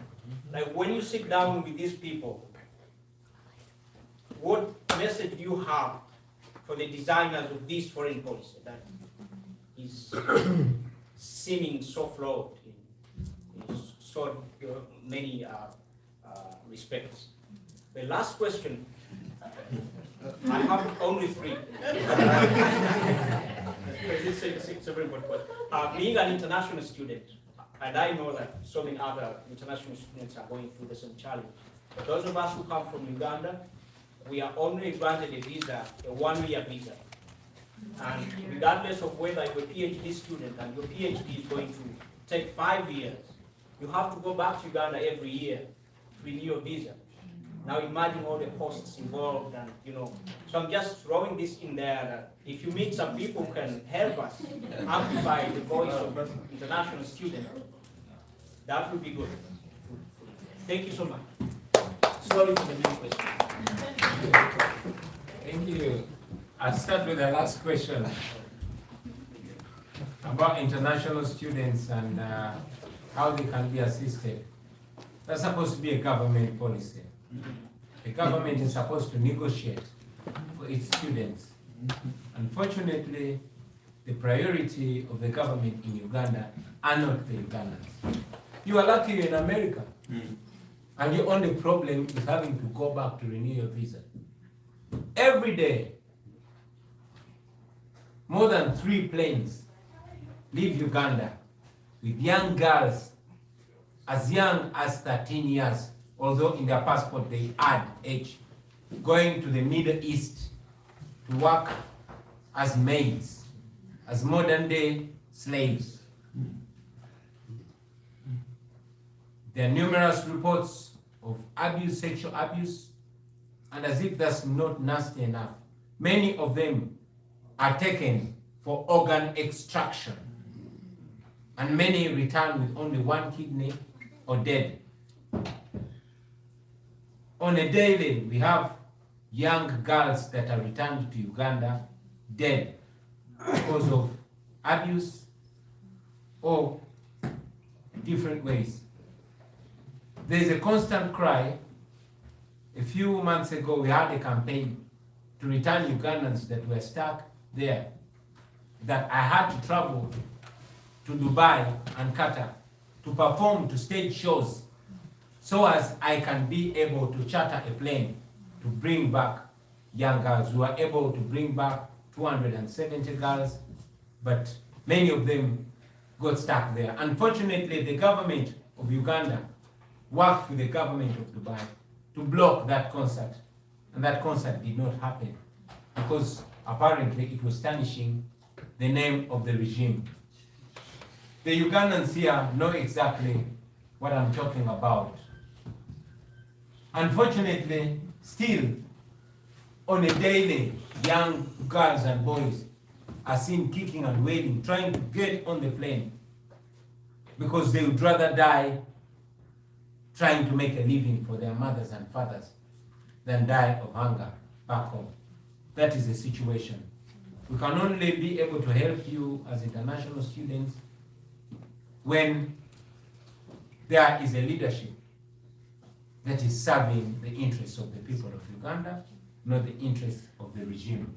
like when you sit down with these people, what message do you have for the designers of this foreign policy that is seeming so flawed in so many respects? The last question, I have only three. It's a very good question. Being an international student, and I know that so many other international students are going through the same challenge. But those of us who come from Uganda, we are only granted a visa, a one-year visa. And regardless of whether you're a PhD student and your PhD is going to take 5 years, you have to go back to Uganda every year to renew your visa. Now imagine all the costs involved and, so I'm just throwing this in there that if you meet some people who can help us amplify the voice of international students, that would be good. Thank you so much. Sorry for the many questions. Thank you. I'll start with the last question about international students and how they can be assisted. That's supposed to be a government policy. The government is supposed to negotiate for its students. Unfortunately, the priority of the government in Uganda are not the Ugandans. You are lucky you're in America, and your only problem is having to go back to renew your visa. Every day, more than 3 planes leave Uganda with young girls as young as 13 years, although in their passport they add age, going to the Middle East to work as maids, as modern day slaves. There are numerous reports of abuse, sexual abuse, and as if that's not nasty enough, many of them are taken for organ extraction, and many return with only 1 kidney or dead. On a daily, we have young girls that are returned to Uganda dead because of abuse or different ways. There is a constant cry. A few months ago, we had a campaign to return Ugandans that were stuck there, that I had to travel to Dubai and Qatar to perform, to stage shows, so as I can be able to charter a plane to bring back young girls. We were able to bring back 270 girls, but many of them got stuck there. Unfortunately, the government of Uganda worked with the government of Dubai to block that concert, and that concert did not happen because apparently it was tarnishing the name of the regime. The Ugandans here know exactly what I'm talking about. Unfortunately, still, on a daily, young girls and boys are seen kicking and wailing, trying to get on the plane because they would rather die trying to make a living for their mothers and fathers than die of hunger back home. That is the situation. We can only be able to help you as international students when there is a leadership that is serving the interests of the people of Uganda, not the interests of the regime.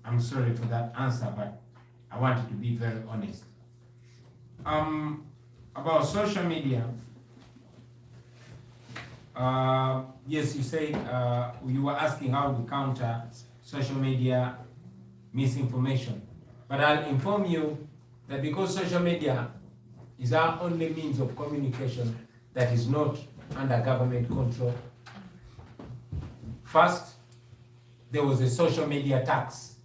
I'm sorry for that answer, but I wanted to be very honest. About social media, yes, you said you were asking how we counter social media misinformation. But I'll inform you that because social media is our only means of communication that is not under government control. First, there was a social media tax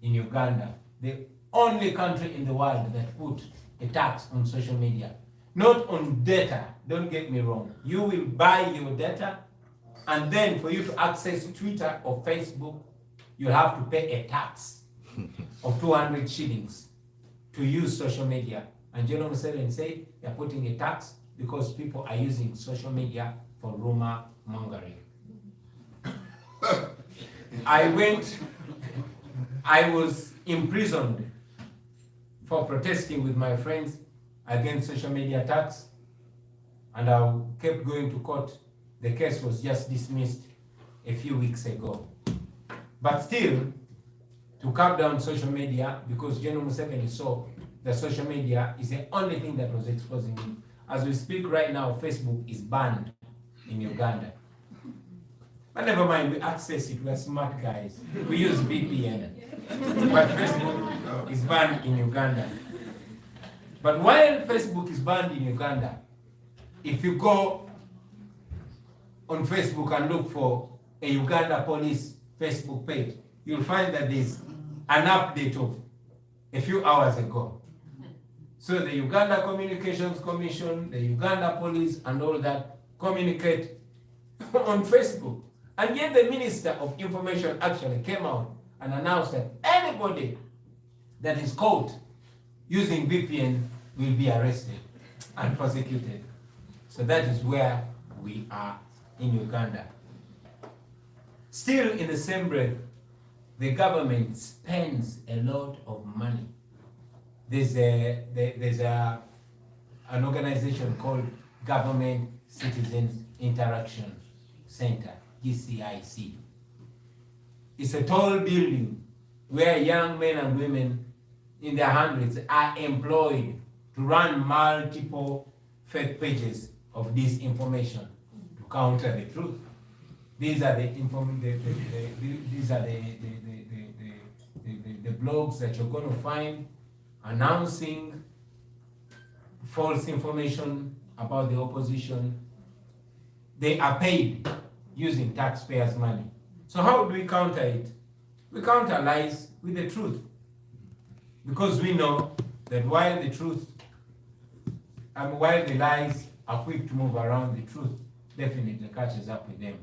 in Uganda, the only country in the world that put a tax on social media. Not on data, don't get me wrong. You will buy your data, and then for you to access Twitter or Facebook, you'll have to pay a tax of 200 shillings to use social media. And General Museveni said they're putting a tax because people are using social media for rumor mongering. I was imprisoned for protesting with my friends against social media attacks, and I kept going to court. The case was just dismissed a few weeks ago. But still, to cut down social media, because General Museveni saw that social media is the only thing that was exposing him. As we speak right now, Facebook is banned in Uganda. But never mind, we access it, we're smart guys. We use VPN. But Facebook is banned in Uganda. But while Facebook is banned in Uganda, if you go on Facebook and look for a Uganda police Facebook page, you'll find that there's an update of a few hours ago. So the Uganda Communications Commission, the Uganda police and all that communicate on Facebook. And yet the Minister of Information actually came out and announced that anybody that is caught using VPN will be arrested and prosecuted. So that is where we are in Uganda. Still in the same breath, the government spends a lot of money. There's an organization called Government Citizen Interaction Center, GCIC. It's a tall building where young men and women in their hundreds are employed to run multiple fake pages of disinformation to counter the truth. These are the blogs that you're going to find announcing false information about the opposition. They are paid using taxpayers' money. So how do we counter it? We counter lies with the truth. Because we know that while the lies are quick to move around, the truth definitely catches up with them.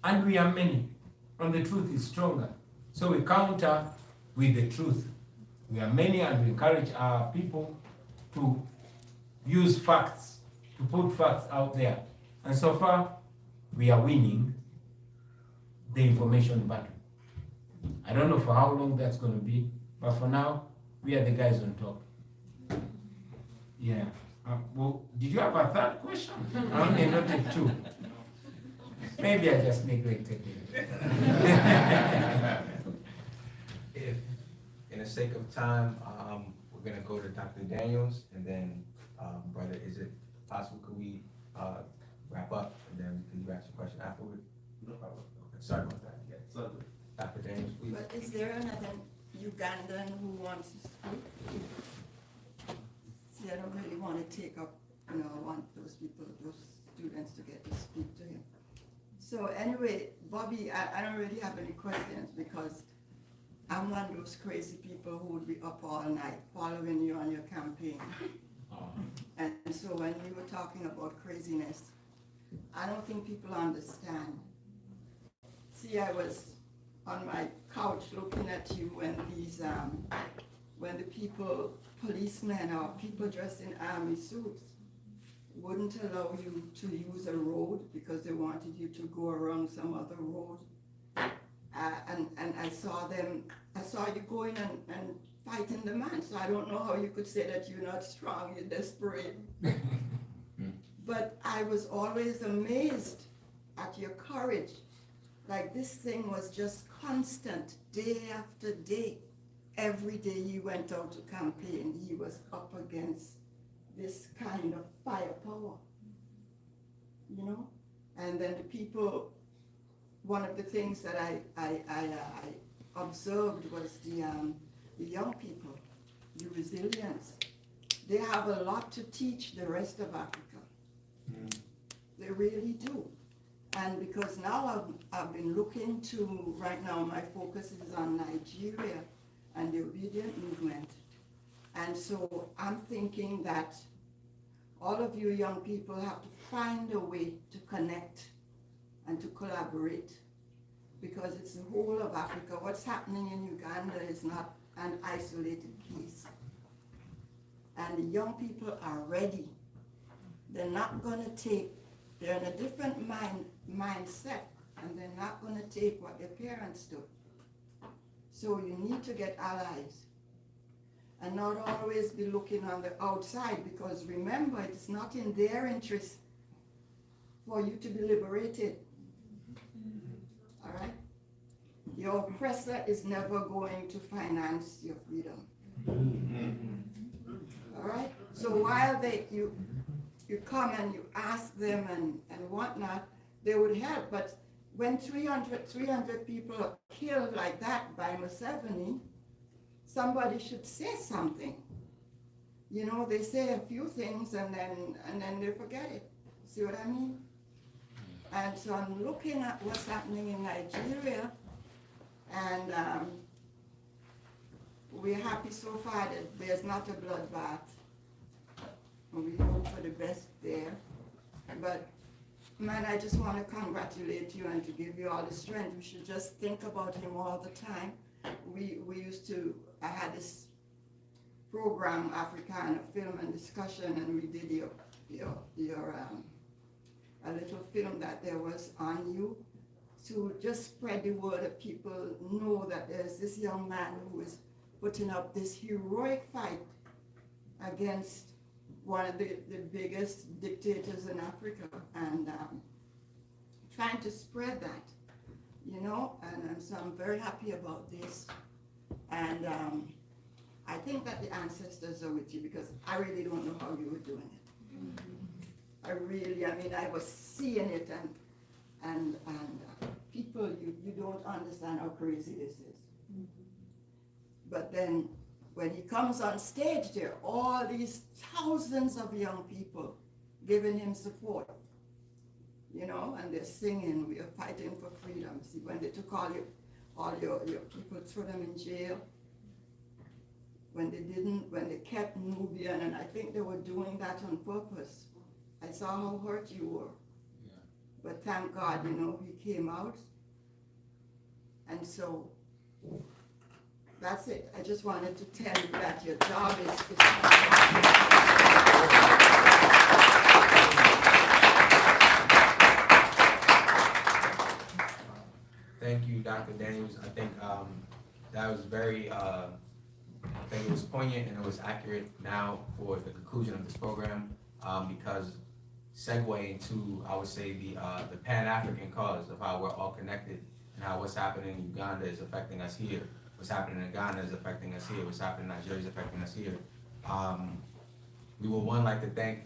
And we are many, and the truth is stronger. So we counter with the truth. We are many, and we encourage our people to use facts, to put facts out there. And so far, we are winning the information battle. I don't know for how long that's going to be, but for now, we are the guys on top. Yeah. Well, did you have a third question? I only noted two. Maybe I just neglected it. If, in the sake of time, we're gonna go to Dr. Daniels, and then, brother, is it possible, could we wrap up, and then can you ask a question afterward? No problem. Okay, sorry about that. Yeah. So, Dr. Daniels, please. But is there another Ugandan who wants to speak? See, I don't really want to take up, I want those people, those students to get to speak to him. So anyway, Bobi, I don't really have any questions because I'm one of those crazy people who would be up all night following you on your campaign. And so when you were talking about craziness, I don't think people understand. See, I was on my couch looking at you when these, when the people, policemen or people dressed in army suits, wouldn't allow you to use a road because they wanted you to go around some other road. And I saw you going and fighting the man. So I don't know how you could say that you're not strong, you're desperate. But I was always amazed at your courage. Like this thing was just constant, day after day. Every day he went out to campaign, he was up against this kind of firepower, And then the people, one of the things that I observed was the young people, the resilience. They have a lot to teach the rest of Africa. They really do. And because now I've been looking to, right now my focus is on Nigeria and the obedient movement. And so I'm thinking that all of you young people have to find a way to connect and to collaborate because it's the whole of Africa. What's happening in Uganda is not an isolated case. And the young people are ready. They're not going to they're in a different mindset and they're not gonna take what their parents do. So you need to get allies and not always be looking on the outside, because remember, it's not in their interest for you to be liberated. All right? Your oppressor is never going to finance your freedom. All right? So while you come and you ask them and whatnot, they would help. But when 300 people are killed like that by Museveni, somebody should say something. You know, they say a few things and then they forget it. See what I mean? And so I'm looking at what's happening in Nigeria, and we're happy so far that there's not a bloodbath. We hope for the best there. But man, I just want to congratulate you and to give you all the strength. We should just think about him all the time. I had this program, Africana Film and Discussion, and we did a little film that there was on you to just spread the word that people know that there's this young man who is putting up this heroic fight against one of the biggest dictators in Africa, and trying to spread that, you know, and so I'm very happy about this. And I think that the ancestors are with you, because I really don't know how you were doing it. I was seeing it, and people, you don't understand how crazy this is. But then when he comes on stage, there are all these thousands of young people giving him support, you know, and they're singing, we are fighting for freedom. See, when they took all your people, threw them in jail, when they kept Nubian, and I think they were doing that on purpose. I saw how hurt you were. Yeah. But thank God, you know, he came out. And so that's it. I just wanted to tell you that your job is Thank you, Dr. Daniels. I think that was very, I think it was poignant and it was accurate now for the conclusion of this program, because segueing to, I would say, the Pan-African cause of how we're all connected and how what's happening in Uganda is affecting us here. What's happening in Ghana is affecting us here. What's happening in Nigeria is affecting us here. We would like to thank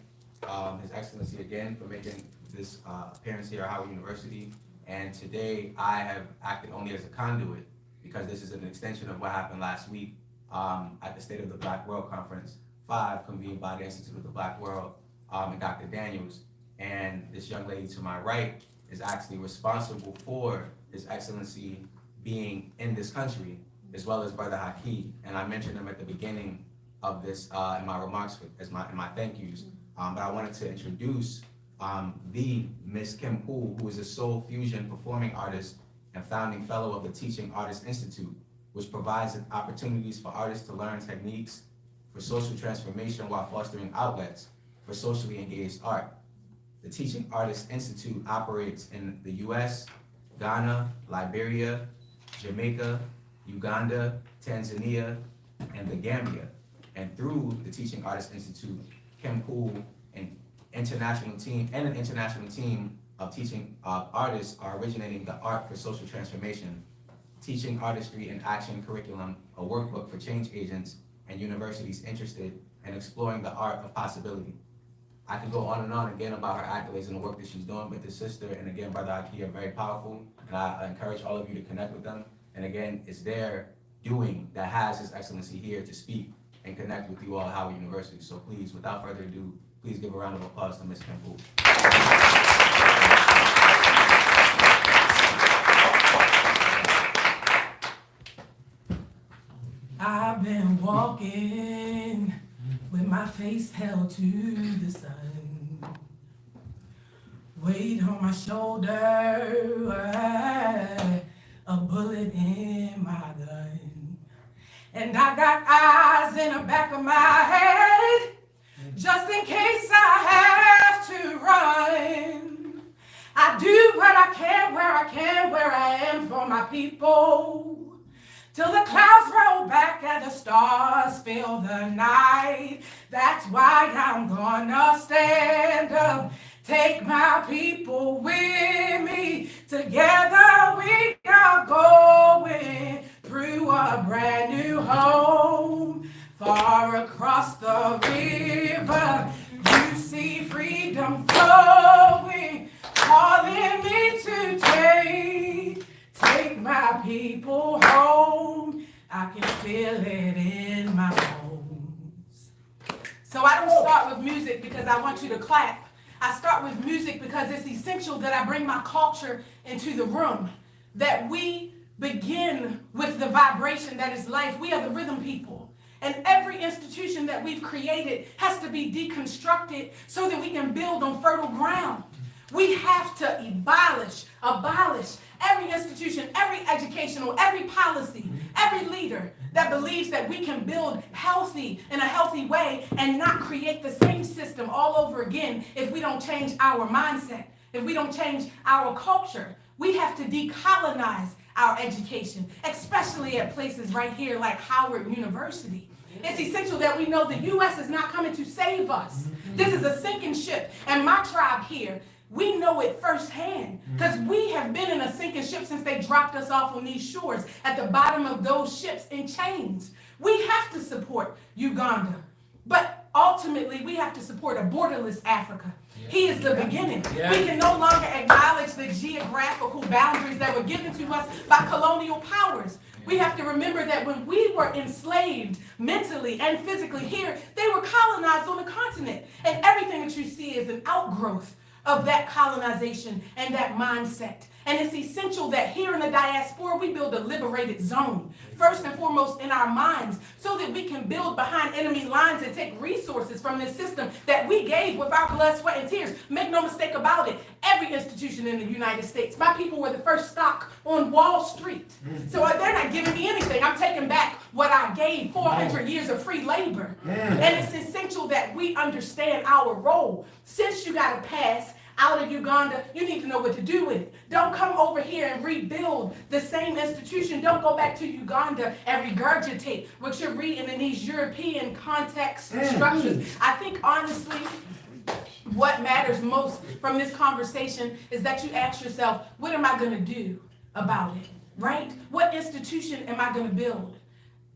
His Excellency again for making this appearance here at Howard University. And today I have acted only as a conduit, because this is an extension of what happened last week at the State of the Black World Conference 5, convened by the Institute of the Black World and Dr. Daniels. And this young lady to my right is actually responsible for His Excellency being in this country, as well as Brother Haki. And I mentioned him at the beginning of this in my remarks in my thank yous. But I wanted to introduce the Miss Kim Poole, who is a soul fusion performing artist and founding fellow of the Teaching Artists Institute, which provides opportunities for artists to learn techniques for social transformation while fostering outlets for socially engaged art. The Teaching Artists Institute operates in the US, Ghana, Liberia, Jamaica, Uganda, Tanzania, and the Gambia. And through the Teaching Artists Institute, Kim Poole and an international team of teaching artists are originating the Art for Social Transformation, Teaching Artistry in Action curriculum, a workbook for change agents and universities interested in exploring the art of possibility. I could go on and on again about her accolades and the work that she's doing, but this sister and again Brother Haki are very powerful, and I encourage all of you to connect with them. And again, it's their doing that has His Excellency here to speak and connect with you all at Howard University. So please, without further ado, please give a round of applause to Ms. Kim Poole. I've been walking with my face held to the sun, weight on my shoulder, a bullet in my gun, and I got eyes in the back of my head, just in case I have to run. I do what I can, where I can, fill the night. That's why I'm gonna stand up. Take my people with me. Together we are going through a brand new home. Far across the river, you see freedom flowing, calling me to take my people home. I can feel it in my bones. So I don't start with music because I want you to clap. I start with music because it's essential that I bring my culture into the room, that we begin with the vibration that is life. We are the rhythm people. And every institution that we've created has to be deconstructed so that we can build on fertile ground. We have to abolish every institution, every educational, every policy, every leader that believes that we can build healthy in a healthy way and not create the same system all over again if we don't change our mindset, if we don't change our culture. We have to decolonize our education, especially at places right here like Howard University. It's essential that we know the U.S. is not coming to save us. This is a sinking ship, and my tribe here, we know it firsthand because we have been in a sinking ship since they dropped us off on these shores at the bottom of those ships in chains. We have to support Uganda, but ultimately we have to support a borderless Africa. He is the beginning. We can no longer acknowledge the geographical boundaries that were given to us by colonial powers. We have to remember that when we were enslaved mentally and physically here, they were colonized on the continent. And everything that you see is an outgrowth of that colonization and that mindset. And it's essential that here in the diaspora, we build a liberated zone, first and foremost in our minds, so that we can build behind enemy lines and take resources from this system that we gave with our blood, sweat, and tears. Make no mistake about it, every institution in the United States, my people were the first stock on Wall Street. So they're not giving me anything. I'm taking back what I gave, 400 years of free labor. And it's essential that we understand our role. Since you got to pass out of Uganda, you need to know what to do with it. Don't come over here and rebuild the same institution. Don't go back to Uganda and regurgitate what you're reading in these European context structures. I think honestly, what matters most from this conversation is that you ask yourself, what am I going to do about it, right? What institution am I going to build?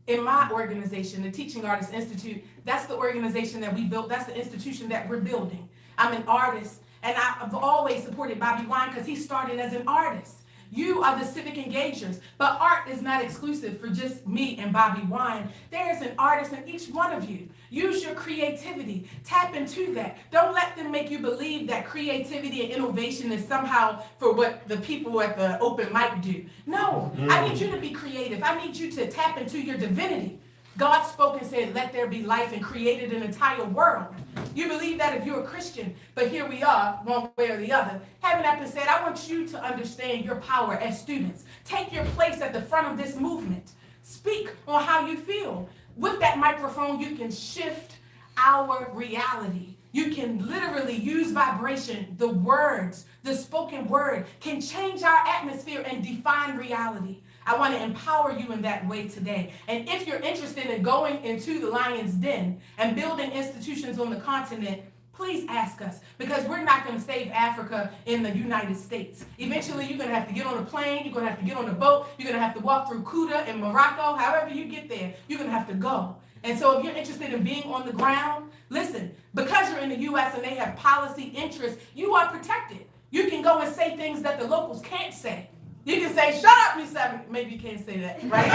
In my organization, the Teaching Artists Institute, that's the organization that we built. That's the institution that we're building. I'm an artist. And I've always supported Bobi Wine because he started as an artist. You are the civic engagers, but art is not exclusive for just me and Bobi Wine. There is an artist in each one of you. Use your creativity. Tap into that. Don't let them make you believe that creativity and innovation is somehow for what the people at the open mic do. No, I need you to be creative. I need you to tap into your divinity. God spoke and said, let there be life, and created an entire world. You believe that if you're a Christian, but here we are, one way or the other. Having that been said, I want you to understand your power as students. Take your place at the front of this movement. Speak on how you feel. With that microphone, you can shift our reality. You can literally use vibration. The words, the spoken word can change our atmosphere and define reality. I want to empower you in that way today. And if you're interested in going into the lion's den and building institutions on the continent, please ask us, because we're not going to save Africa in the United States. Eventually, you're going to have to get on a plane, you're going to have to get on a boat, you're going to have to walk through Kuta in Morocco, however you get there, you're going to have to go. And so if you're interested in being on the ground, listen, because you're in the U.S. and they have policy interests, you are protected. You can go and say things that the locals can't say. You can say, shut up, Museveni. Maybe you can't say that, right?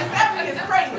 Museveni is crazy.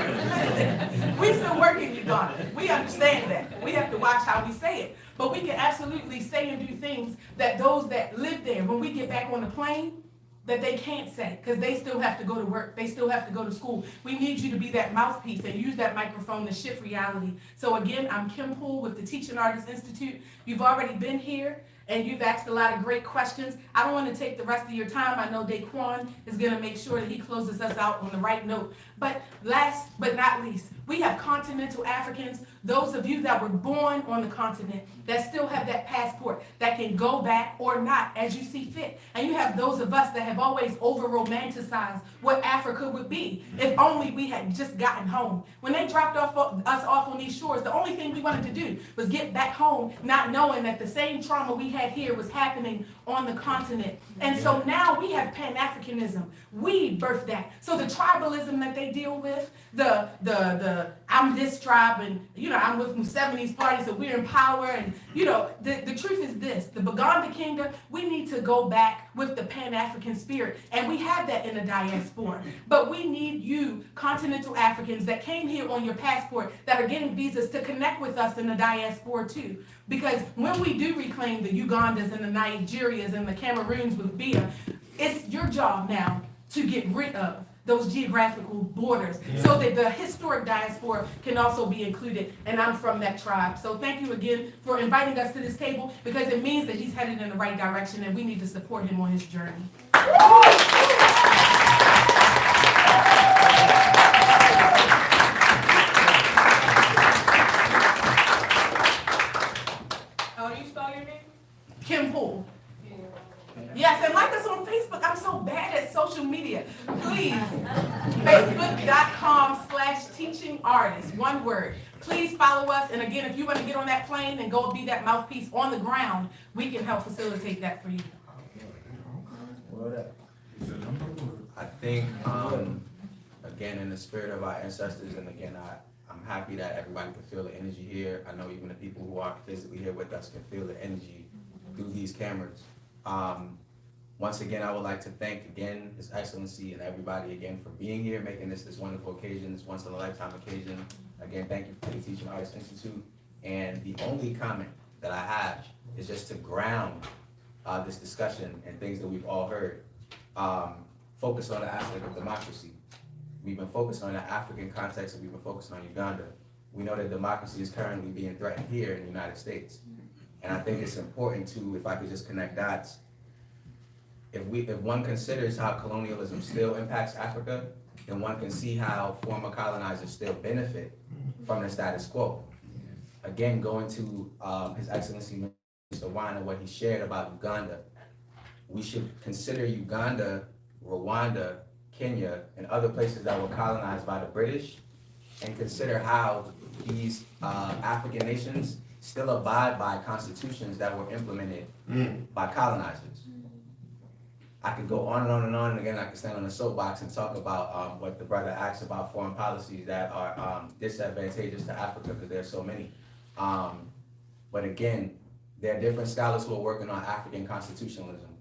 Listen, we still work in Uganda. We understand that. We have to watch how we say it. But we can absolutely say and do things that those that live there, when we get back on the plane, that they can't say, because they still have to go to work. They still have to go to school. We need you to be that mouthpiece and use that microphone to shift reality. So again, I'm Kim Poole with the Teaching Artists Institute. You've already been here. and you've asked a lot of great questions. I don't want to take the rest of your time. I know DaQuan is going to make sure that he closes us out on the right note. But last but not least, we have continental Africans, those of you that were born on the continent, that still have that passport, that can go back or not as you see fit. And you have those of us that have always over-romanticized what Africa would be if only we had just gotten home. When they dropped us off on these shores, the only thing we wanted to do was get back home, not knowing that the same trauma we had here was happening on the continent. And so now we have Pan-Africanism. We birthed that. So the tribalism that they deal with, the I'm this tribe and, you know, I'm with Museveni's party, so we're in power. And, you know, the truth is this, the Buganda Kingdom, we need to go back with the Pan-African spirit. And we have that in the diaspora. But we need you, continental Africans that came here on your passport, that are getting visas, to connect with us in the diaspora too. Because when we do reclaim the Ugandas and the Nigerias and the Cameroons with BIA, it's your job now to get rid of those geographical borders so that the historic diaspora can also be included. And I'm from that tribe. So thank you again for inviting us to this table, because it means that he's headed in the right direction and we need to support him on his journey. How do you spell your name? Kim Poole. Yes, and like us on Facebook. I'm so bad at social media. Please, facebook.com/teachingartist, one word. Please follow us. And again, if you want to get on that plane and go be that mouthpiece on the ground, we can help facilitate that for you. I think, again, in the spirit of our ancestors, and again, I'm happy that everybody can feel the energy here. I know even the people who aren't physically here with us can feel the energy through these cameras. Once again, I would like to thank again His Excellency and everybody again for being here, making this wonderful occasion, this once in a lifetime occasion. Again, thank you for the Teaching Artists Institute. And the only comment that I have is just to ground this discussion and things that we've all heard. Focus on the aspect of democracy. We've been focused on the African context, and we've been focused on Uganda. We know that democracy is currently being threatened here in the United States. And I think it's important to, if I could just connect dots, if one considers how colonialism still impacts Africa, then one can see how former colonizers still benefit from the status quo. Again, going to His Excellency Mr. Wine and what he shared about Uganda, we should consider Uganda, Rwanda, Kenya, and other places that were colonized by the British, and consider how these African nations still abide by constitutions that were implemented by colonizers. I could go on and on and on, and again, I could stand on a soapbox and talk about what the brother asked about foreign policies that are disadvantageous to Africa, because there are so many. But again, there are different scholars who are working on African constitutionalism.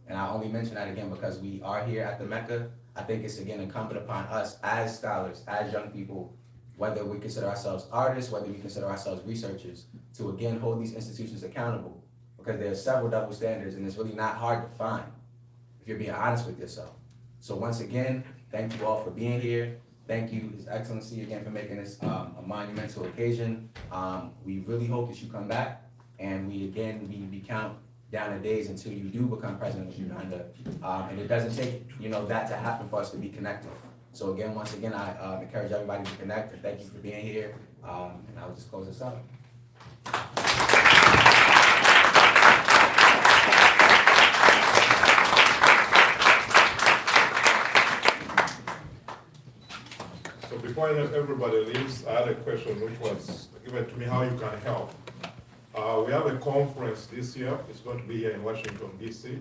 And I only mention that again because we are here at the Mecca. I think it's again incumbent upon us as scholars, as young people, whether we consider ourselves artists, whether we consider ourselves researchers, to again hold these institutions accountable, because there are several double standards and it's really not hard to find if you're being honest with yourself. So once again, thank you all for being here. Thank you, His Excellency, again for making this a monumental occasion. We really hope that you come back, and we count down the days until you do become president of Uganda. And it doesn't take that to happen for us to be connected. So again, once again, I encourage everybody to connect, and thank you for being here. And I'll just close this up. So before everybody leaves, I had a question which was given to me, how you can help. We have a conference this year. It's going to be here in Washington, D.C.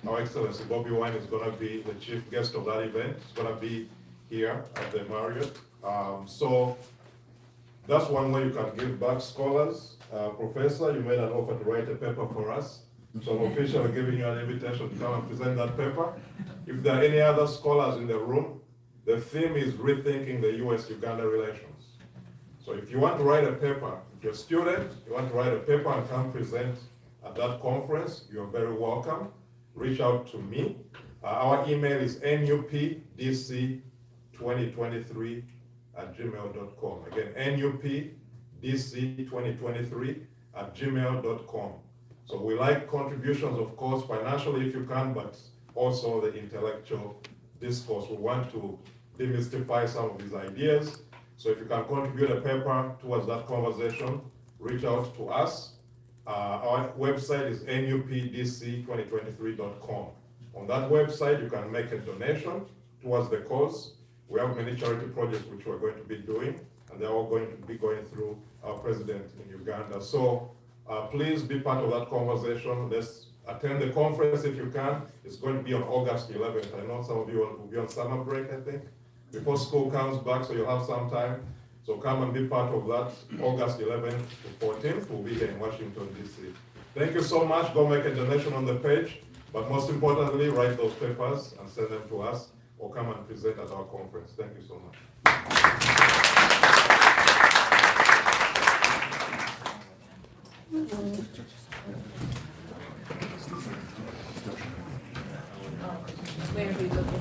Our Excellency Bobi Wine is going to be the chief guest of that event. It's going to be here at the Marriott. So that's one way you can give back. Scholars. Professor, you made an offer to write a paper for us. So I'm officially giving you an invitation to come and present that paper. If there are any other scholars in the room, the theme is rethinking the U.S.-Uganda relations. So if you want to write a paper, if you're a student, you want to write a paper and come present at that conference, you're very welcome. Reach out to me. Our email is nupdc2023@gmail.com. Again, nupdc2023@gmail.com. So we like contributions, of course, financially if you can, but also the intellectual discourse. We want to demystify some of these ideas. So if you can contribute a paper towards that conversation, reach out to us. Our website is nupdc2023.com. On that website, you can make a donation towards the cause. We have many charity projects which we're going to be doing, and they're all going to be going through our president in Uganda. So please be part of that conversation. Let's attend the conference if you can. It's going to be on August 11th. I know some of you will be on summer break, I think, before school comes back, so you'll have some time. So come and be part of that. August 11th to 14th, we'll be here in Washington, D.C. Thank you so much. Go make a donation on the page, but most importantly, write those papers and send them to us, or come and present at our conference. Thank you so much.